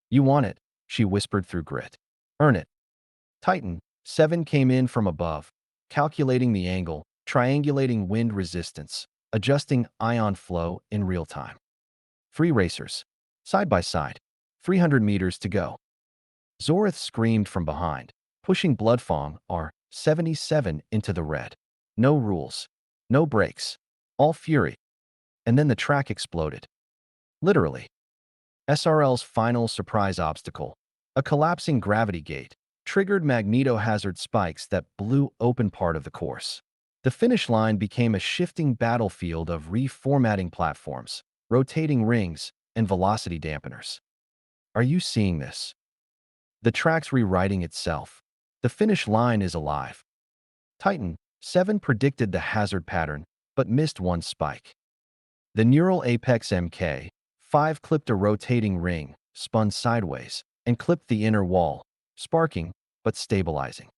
Speaker 1: "You want it," she whispered through grit. "Earn it." Titan 7 came in from above, calculating the angle, triangulating wind resistance, adjusting ion flow in real time. 3 racers, side by side, 300 meters to go. Zorith screamed from behind, pushing Bloodfang R-77 into the red. No rules, no brakes, all fury. And then the track exploded. Literally. SRL's final surprise obstacle, a collapsing gravity gate, triggered magnetohazard spikes that blew open part of the course. The finish line became a shifting battlefield of reformatting platforms, rotating rings, and velocity dampeners. Are you seeing this? The track's rewriting itself. The finish line is alive. Titan 7 predicted the hazard pattern, but missed one spike. The neural apex MK5 clipped a rotating ring, spun sideways, and clipped the inner wall, sparking, but stabilizing.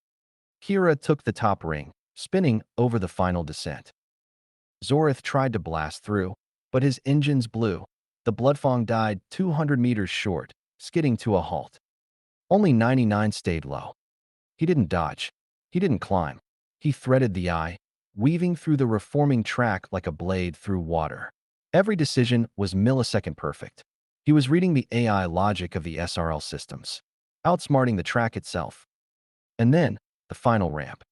Speaker 1: Kira took the top ring, spinning over the final descent. Zorith tried to blast through, but his engines blew. The Bloodfang died 200 meters short, skidding to a halt. Only 99 stayed low. He didn't dodge. He didn't climb. He threaded the eye, weaving through the reforming track like a blade through water. Every decision was millisecond perfect. He was reading the AI logic of the SRL systems, outsmarting the track itself. And then, the final ramp.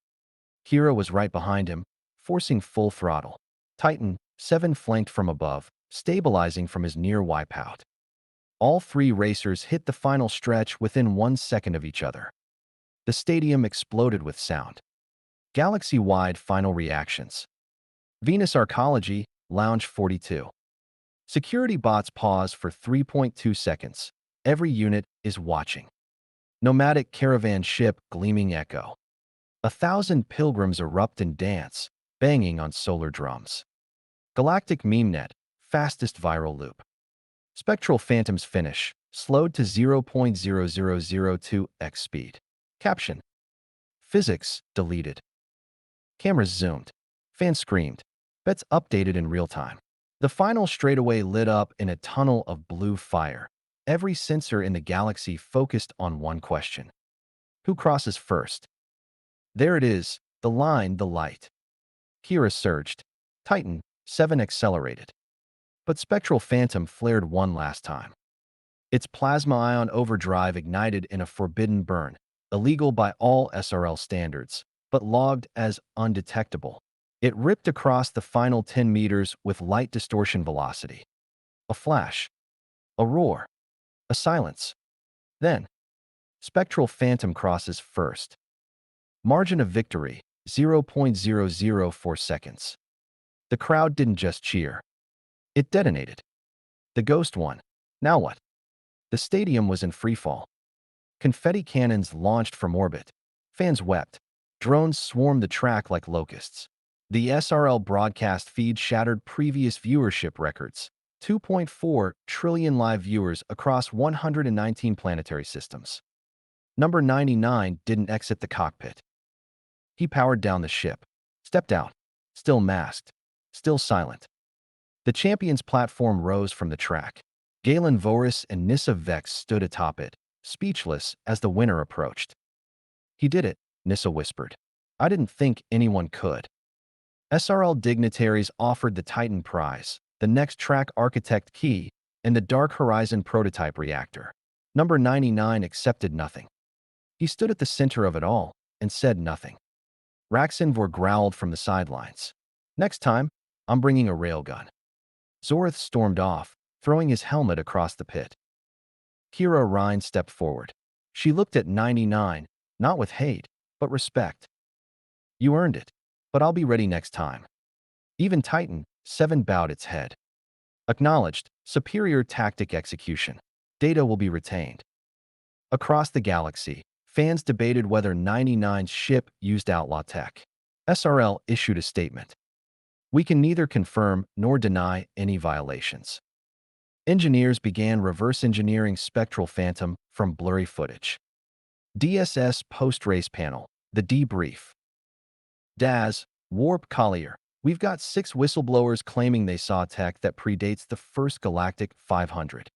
Speaker 1: Kira was right behind him, forcing full throttle. Titan 7 flanked from above, stabilizing from his near wipeout. All 3 racers hit the final stretch within 1 second of each other. The stadium exploded with sound. Galaxy-wide final reactions. Venus Arcology, Lounge 42. Security bots pause for 3.2 seconds. Every unit is watching. Nomadic caravan ship, Gleaming Echo. 1,000 pilgrims erupt and dance, banging on solar drums. Galactic MemeNet, fastest viral loop. Spectral Phantom's finish, slowed to 0.0002x speed. Caption: Physics, deleted. Cameras zoomed. Fans screamed. Bets updated in real time. The final straightaway lit up in a tunnel of blue fire. Every sensor in the galaxy focused on one question. Who crosses first? There it is, the line, the light. Kira surged. Titan, 7 accelerated. But Spectral Phantom flared one last time. Its plasma ion overdrive ignited in a forbidden burn, illegal by all SRL standards, but logged as undetectable. It ripped across the final 10 meters with light distortion velocity. A flash. A roar. A silence. Then, Spectral Phantom crosses first. Margin of victory, 0.004 seconds. The crowd didn't just cheer. It detonated. The Ghost won. Now what? The stadium was in freefall. Confetti cannons launched from orbit. Fans wept. Drones swarmed the track like locusts. The SRL broadcast feed shattered previous viewership records. 2.4 trillion live viewers across 119 planetary systems. Number 99 didn't exit the cockpit. He powered down the ship, stepped out, still masked, still silent. The champion's platform rose from the track. Galen Voris and Nissa Vex stood atop it, speechless as the winner approached. He did it, Nissa whispered. I didn't think anyone could. SRL dignitaries offered the Titan Prize, the next track architect key, and the Dark Horizon prototype reactor. Number 99 accepted nothing. He stood at the center of it all and said nothing. Raxinvor growled from the sidelines. Next time, I'm bringing a railgun. Zorth stormed off, throwing his helmet across the pit. Kira Rhine stepped forward. She looked at 99, not with hate, but respect. You earned it, but I'll be ready next time. Even Titan, 7 bowed its head. Acknowledged, superior tactic execution. Data will be retained. Across the galaxy, fans debated whether 99's ship used outlaw tech. SRL issued a statement. We can neither confirm nor deny any violations. Engineers began reverse engineering Spectral Phantom from blurry footage. DSS post-race panel, the debrief. Daz, Warp Collier, we've got 6 whistleblowers claiming they saw tech that predates the first Galactic 500.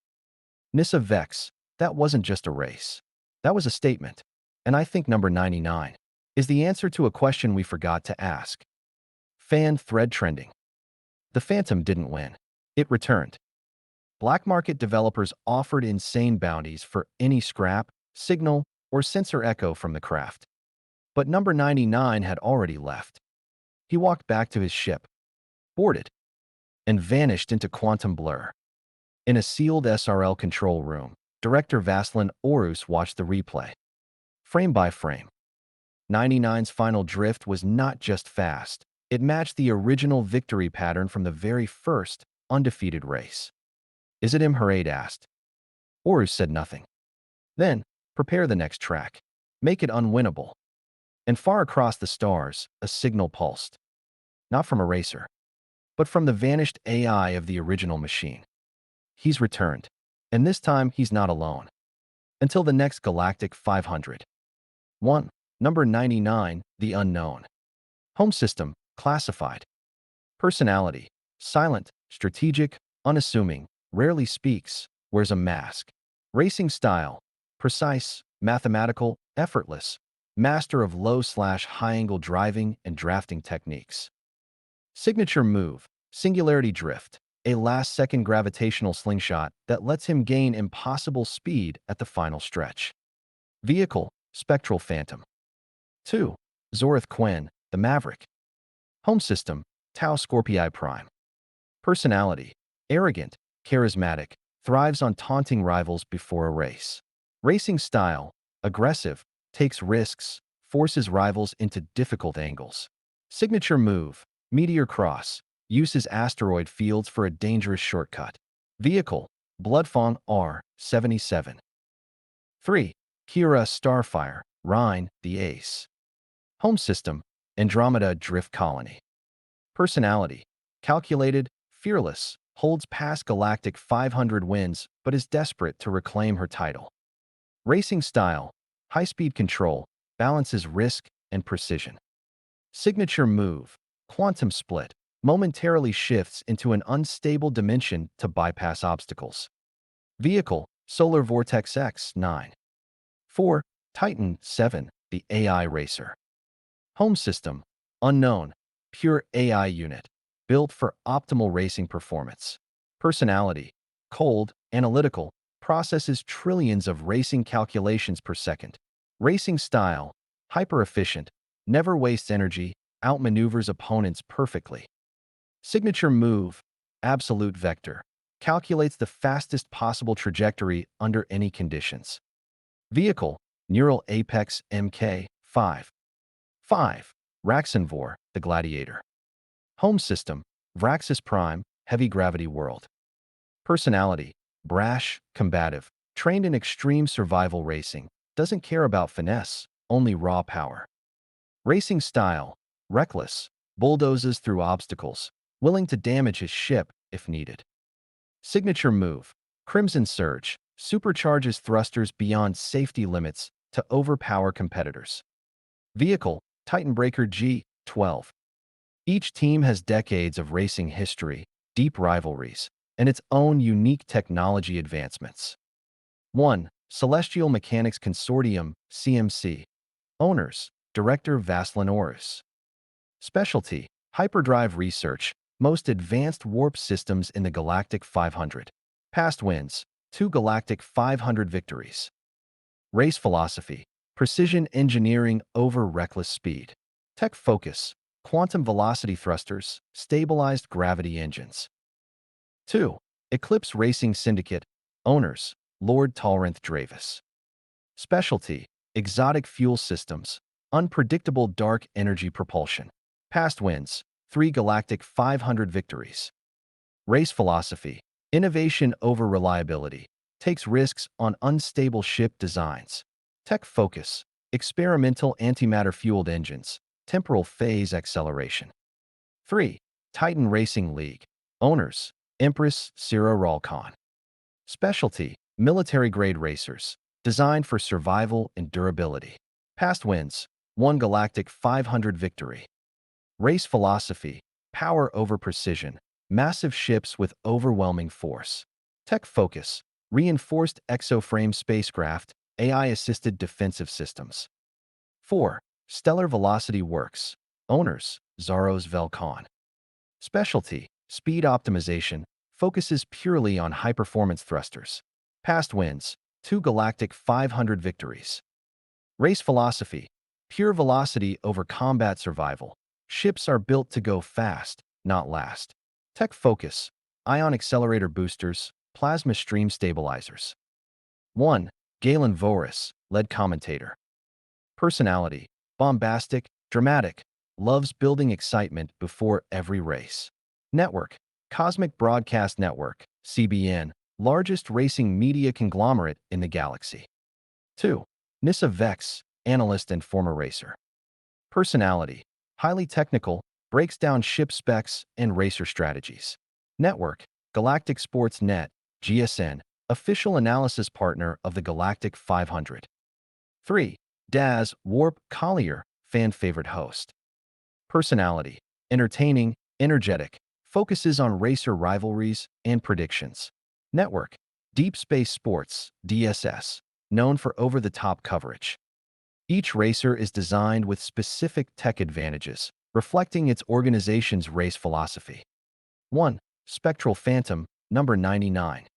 Speaker 1: Nissa Vex, that wasn't just a race. That was a statement. And I think number 99 is the answer to a question we forgot to ask. Fan thread trending. The Phantom didn't win. It returned. Black market developers offered insane bounties for any scrap, signal, or sensor echo from the craft. But number 99 had already left. He walked back to his ship, boarded, and vanished into quantum blur. In a sealed SRL control room, Director Vaslin Orus watched the replay. Frame by frame. 99's final drift was not just fast. It matched the original victory pattern from the very first, undefeated race. Is it him? Harade asked. Orus said nothing. Then, prepare the next track. Make it unwinnable. And far across the stars, a signal pulsed. Not from a racer, but from the vanished AI of the original machine. He's returned. And this time, he's not alone. Until the next Galactic 500. 1. Number 99, the unknown. Home system, classified. Personality, silent, strategic, unassuming, rarely speaks, wears a mask. Racing style, precise, mathematical, effortless, master of low/high-angle driving and drafting techniques. Signature move, singularity drift, a last-second gravitational slingshot that lets him gain impossible speed at the final stretch. Vehicle, Spectral Phantom. 2. Zorth Quen, the Maverick. Home system, Tau Scorpii Prime. Personality, arrogant, charismatic, thrives on taunting rivals before a race. Racing style, aggressive, takes risks, forces rivals into difficult angles. Signature move, Meteor Cross, uses asteroid fields for a dangerous shortcut. Vehicle, Bloodfawn R77. 3. Kira Starfire, Rhine, the Ace. Home system, Andromeda Drift Colony. Personality, calculated, fearless, holds past Galactic 500 wins but is desperate to reclaim her title. Racing style, high-speed control, balances risk and precision. Signature move, quantum split, momentarily shifts into an unstable dimension to bypass obstacles. Vehicle, Solar Vortex X9. 4. Titan 7, the AI Racer. Home system, unknown, pure AI unit, built for optimal racing performance. Personality, cold, analytical, processes trillions of racing calculations per second. Racing style, hyper-efficient, never wastes energy, outmaneuvers opponents perfectly. Signature move, absolute vector, calculates the fastest possible trajectory under any conditions. Vehicle, Neural Apex MK5. 5. Raxenvor, the Gladiator. Home system, Vraxis Prime, heavy gravity world. Personality, brash, combative, trained in extreme survival racing, doesn't care about finesse, only raw power. Racing style, reckless, bulldozes through obstacles, willing to damage his ship if needed. Signature move, Crimson Surge, supercharges thrusters beyond safety limits to overpower competitors. Vehicle, Titanbreaker G12. Each team has decades of racing history, deep rivalries, and its own unique technology advancements. 1. Celestial Mechanics Consortium, CMC. Owners, Director Vaslin Orris. Specialty, Hyperdrive Research, most advanced warp systems in the Galactic 500. Past wins, 2 Galactic 500 victories. Race philosophy, precision engineering over reckless speed. Tech focus, quantum velocity thrusters, stabilized gravity engines. 2. Eclipse Racing Syndicate. Owners, Lord Talrinth Dravis. Specialty, exotic fuel systems, unpredictable dark energy propulsion. Past wins, 3 Galactic 500 victories. Race philosophy, innovation over reliability, takes risks on unstable ship designs. Tech focus, experimental antimatter-fueled engines, temporal phase acceleration. 3. Titan Racing League. Owners, Empress Cira Ralcon. Specialty, military-grade racers, designed for survival and durability. Past wins, 1 Galactic 500 victory. Race philosophy, power over precision, massive ships with overwhelming force. Tech focus, reinforced exoframe spacecraft, AI-assisted defensive systems. 4. Stellar Velocity Works. Owners, Zaros Velkon. Specialty, speed optimization, focuses purely on high-performance thrusters. Past wins, 2 Galactic 500 victories. Race philosophy, pure velocity over combat survival. Ships are built to go fast, not last. Tech focus, ion accelerator boosters, plasma stream stabilizers. 1. Galen Voris, lead commentator. Personality, bombastic, dramatic, loves building excitement before every race. Network, Cosmic Broadcast Network, CBN, largest racing media conglomerate in the galaxy. 2. Nissa Vex, analyst and former racer. Personality, highly technical, breaks down ship specs and racer strategies. Network, Galactic Sports Net, GSN, official analysis partner of the Galactic 500. 3. Daz Warp Collier, fan-favorite host. Personality, entertaining, energetic, focuses on racer rivalries and predictions. Network, Deep Space Sports, DSS, known for over-the-top coverage. Each racer is designed with specific tech advantages, reflecting its organization's race philosophy. 1. Spectral Phantom, number 99.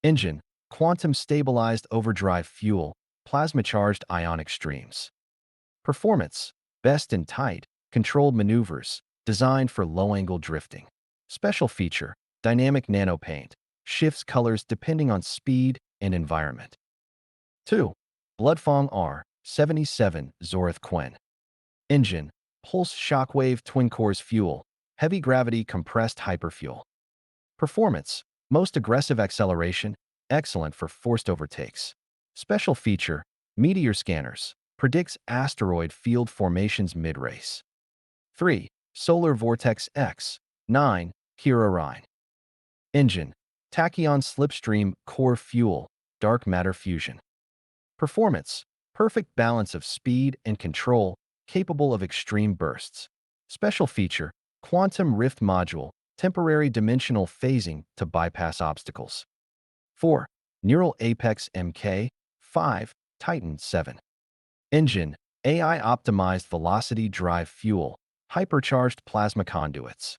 Speaker 1: Engine, quantum-stabilized overdrive fuel, plasma-charged ionic streams. Performance, best in tight, controlled maneuvers, designed for low-angle drifting. Special feature, dynamic nanopaint, shifts colors depending on speed and environment. 2. Bloodfang R77 Zorith Quen. Engine, pulse shockwave twin-cores fuel, heavy gravity compressed hyperfuel. Performance, most aggressive acceleration, excellent for forced overtakes. Special feature, meteor scanners, predicts asteroid field formations mid-race. 3. Solar Vortex X. 9. Kira. Engine, tachyon slipstream core fuel, dark matter fusion. Performance, perfect balance of speed and control, capable of extreme bursts. Special feature, quantum rift module, temporary dimensional phasing to bypass obstacles. 4. Neural Apex MK. 5. Titan 7. Engine, AI-optimized velocity drive fuel, hypercharged plasma conduits.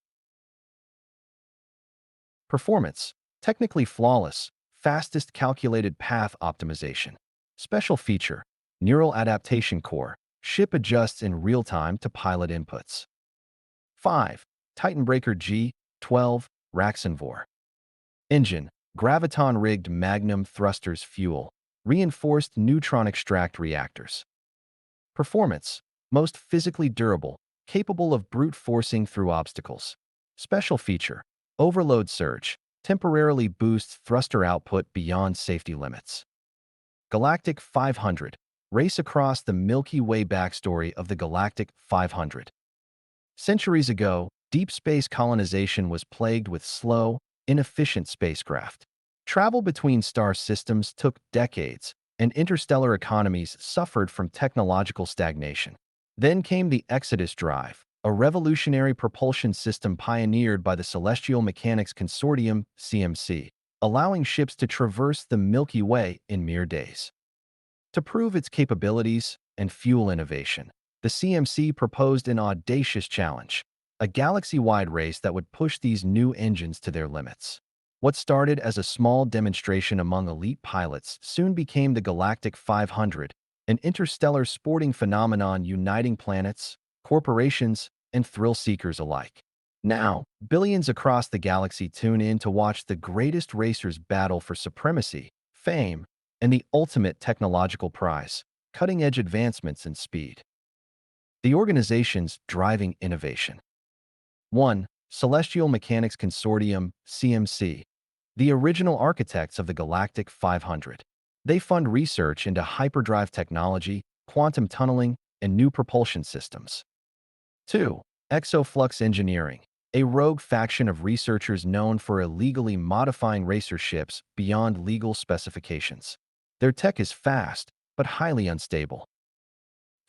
Speaker 1: Performance, technically flawless, fastest calculated path optimization. Special feature, neural adaptation core, ship adjusts in real time to pilot inputs. 5. Titanbreaker G12 Raxenvor. Engine, graviton-rigged magnum thrusters fuel, reinforced neutron extract reactors. Performance, most physically durable, capable of brute forcing through obstacles. Special feature, overload surge, temporarily boosts thruster output beyond safety limits. Galactic 500, race across the Milky Way. Backstory of the Galactic 500. Centuries ago, deep space colonization was plagued with slow, inefficient spacecraft. Travel between star systems took decades, and interstellar economies suffered from technological stagnation. Then came the Exodus drive, a revolutionary propulsion system pioneered by the Celestial Mechanics Consortium (CMC), allowing ships to traverse the Milky Way in mere days. To prove its capabilities and fuel innovation, the CMC proposed an audacious challenge, a galaxy-wide race that would push these new engines to their limits. What started as a small demonstration among elite pilots soon became the Galactic 500, an interstellar sporting phenomenon uniting planets, corporations, and thrill-seekers alike. Now, billions across the galaxy tune in to watch the greatest racers battle for supremacy, fame, and the ultimate technological prize, cutting-edge advancements in speed. The organizations driving innovation. 1. Celestial Mechanics Consortium, CMC. The original architects of the Galactic 500. They fund research into hyperdrive technology, quantum tunneling, and new propulsion systems. 2. Exoflux Engineering, a rogue faction of researchers known for illegally modifying racer ships beyond legal specifications. Their tech is fast, but highly unstable.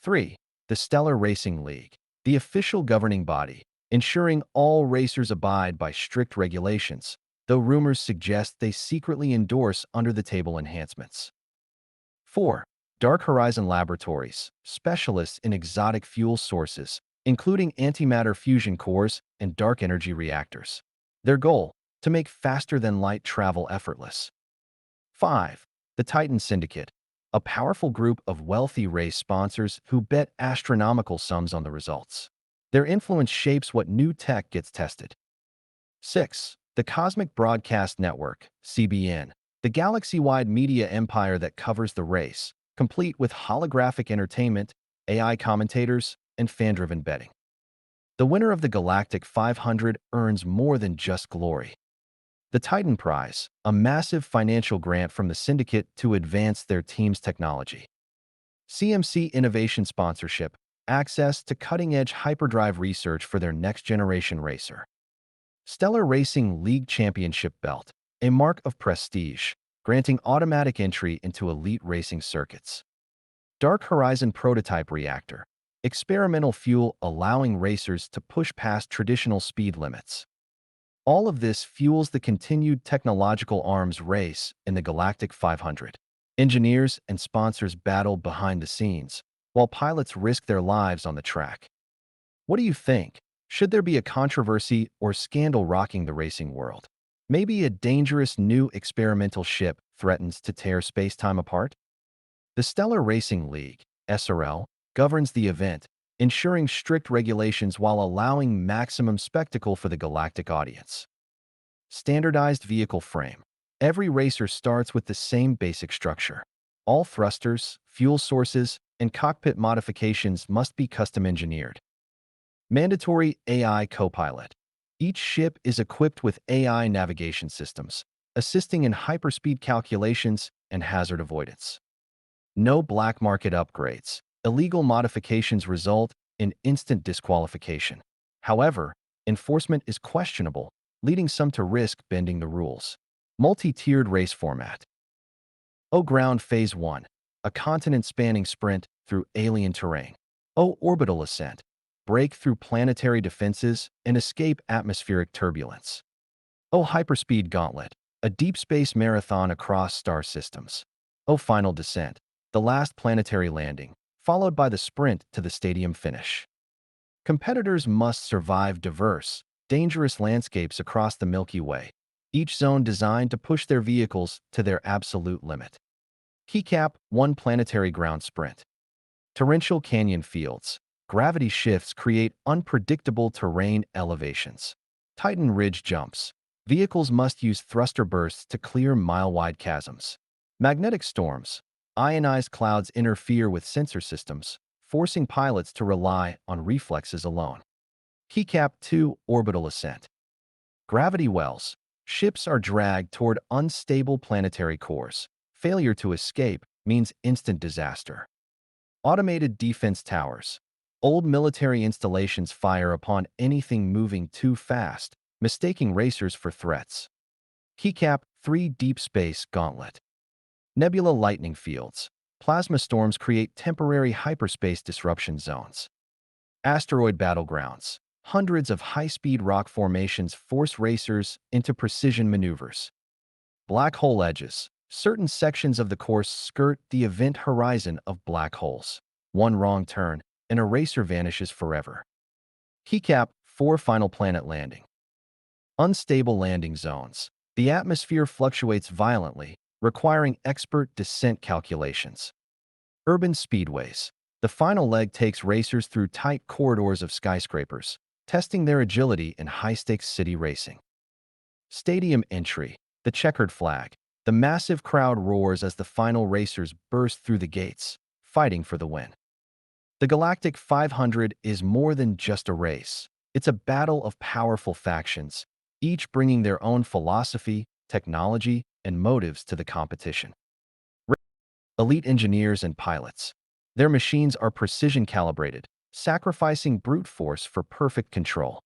Speaker 1: 3. The Stellar Racing League, the official governing body, ensuring all racers abide by strict regulations, though rumors suggest they secretly endorse under-the-table enhancements. 4. Dark Horizon Laboratories, specialists in exotic fuel sources, including antimatter fusion cores and dark energy reactors. Their goal, to make faster-than-light travel effortless. 5. The Titan Syndicate, a powerful group of wealthy race sponsors who bet astronomical sums on the results. Their influence shapes what new tech gets tested. 6. The Cosmic Broadcast Network, CBN, the galaxy-wide media empire that covers the race, complete with holographic entertainment, AI commentators, and fan-driven betting. The winner of the Galactic 500 earns more than just glory. The Titan Prize, a massive financial grant from the syndicate to advance their team's technology. CMC Innovation Sponsorship, access to cutting-edge hyperdrive research for their next-generation racer. Stellar Racing League Championship Belt, a mark of prestige, granting automatic entry into elite racing circuits. Dark Horizon Prototype Reactor, experimental fuel allowing racers to push past traditional speed limits. All of this fuels the continued technological arms race in the Galactic 500. Engineers and sponsors battle behind the scenes, while pilots risk their lives on the track. What do you think? Should there be a controversy or scandal rocking the racing world? Maybe a dangerous new experimental ship threatens to tear space-time apart? The Stellar Racing League, SRL, governs the event, ensuring strict regulations while allowing maximum spectacle for the galactic audience. Standardized vehicle frame. Every racer starts with the same basic structure. All thrusters, fuel sources, and cockpit modifications must be custom engineered. Mandatory AI co-pilot. Each ship is equipped with AI navigation systems, assisting in hyperspeed calculations and hazard avoidance. No black market upgrades. Illegal modifications result in instant disqualification. However, enforcement is questionable, leading some to risk bending the rules. Multi-tiered race format. O Ground Phase 1, a continent-spanning sprint through alien terrain. O Orbital Ascent, break through planetary defenses and escape atmospheric turbulence. O Hyperspeed Gauntlet, a deep space marathon across star systems. O Final Descent, the last planetary landing, followed by the sprint to the stadium finish. Competitors must survive diverse, dangerous landscapes across the Milky Way, each zone designed to push their vehicles to their absolute limit. Keycap 1 Planetary Ground Sprint. Torrential canyon fields. Gravity shifts create unpredictable terrain elevations. Titan ridge jumps. Vehicles must use thruster bursts to clear mile-wide chasms. Magnetic storms. Ionized clouds interfere with sensor systems, forcing pilots to rely on reflexes alone. Keycap 2 Orbital Ascent. Gravity wells. Ships are dragged toward unstable planetary cores. Failure to escape means instant disaster. Automated defense towers. Old military installations fire upon anything moving too fast, mistaking racers for threats. Keycap 3 Deep Space Gauntlet. Nebula lightning fields. Plasma storms create temporary hyperspace disruption zones. Asteroid battlegrounds. Hundreds of high-speed rock formations force racers into precision maneuvers. Black hole edges. Certain sections of the course skirt the event horizon of black holes. One wrong turn, and a racer vanishes forever. Keycap 4 Final Planet Landing. Unstable landing zones. The atmosphere fluctuates violently, requiring expert descent calculations. Urban speedways. The final leg takes racers through tight corridors of skyscrapers, testing their agility in high-stakes city racing. Stadium entry. The checkered flag. The massive crowd roars as the final racers burst through the gates, fighting for the win. The Galactic 500 is more than just a race. It's a battle of powerful factions, each bringing their own philosophy, technology, and motives to the competition. Elite engineers and pilots. Their machines are precision calibrated, sacrificing brute force for perfect control.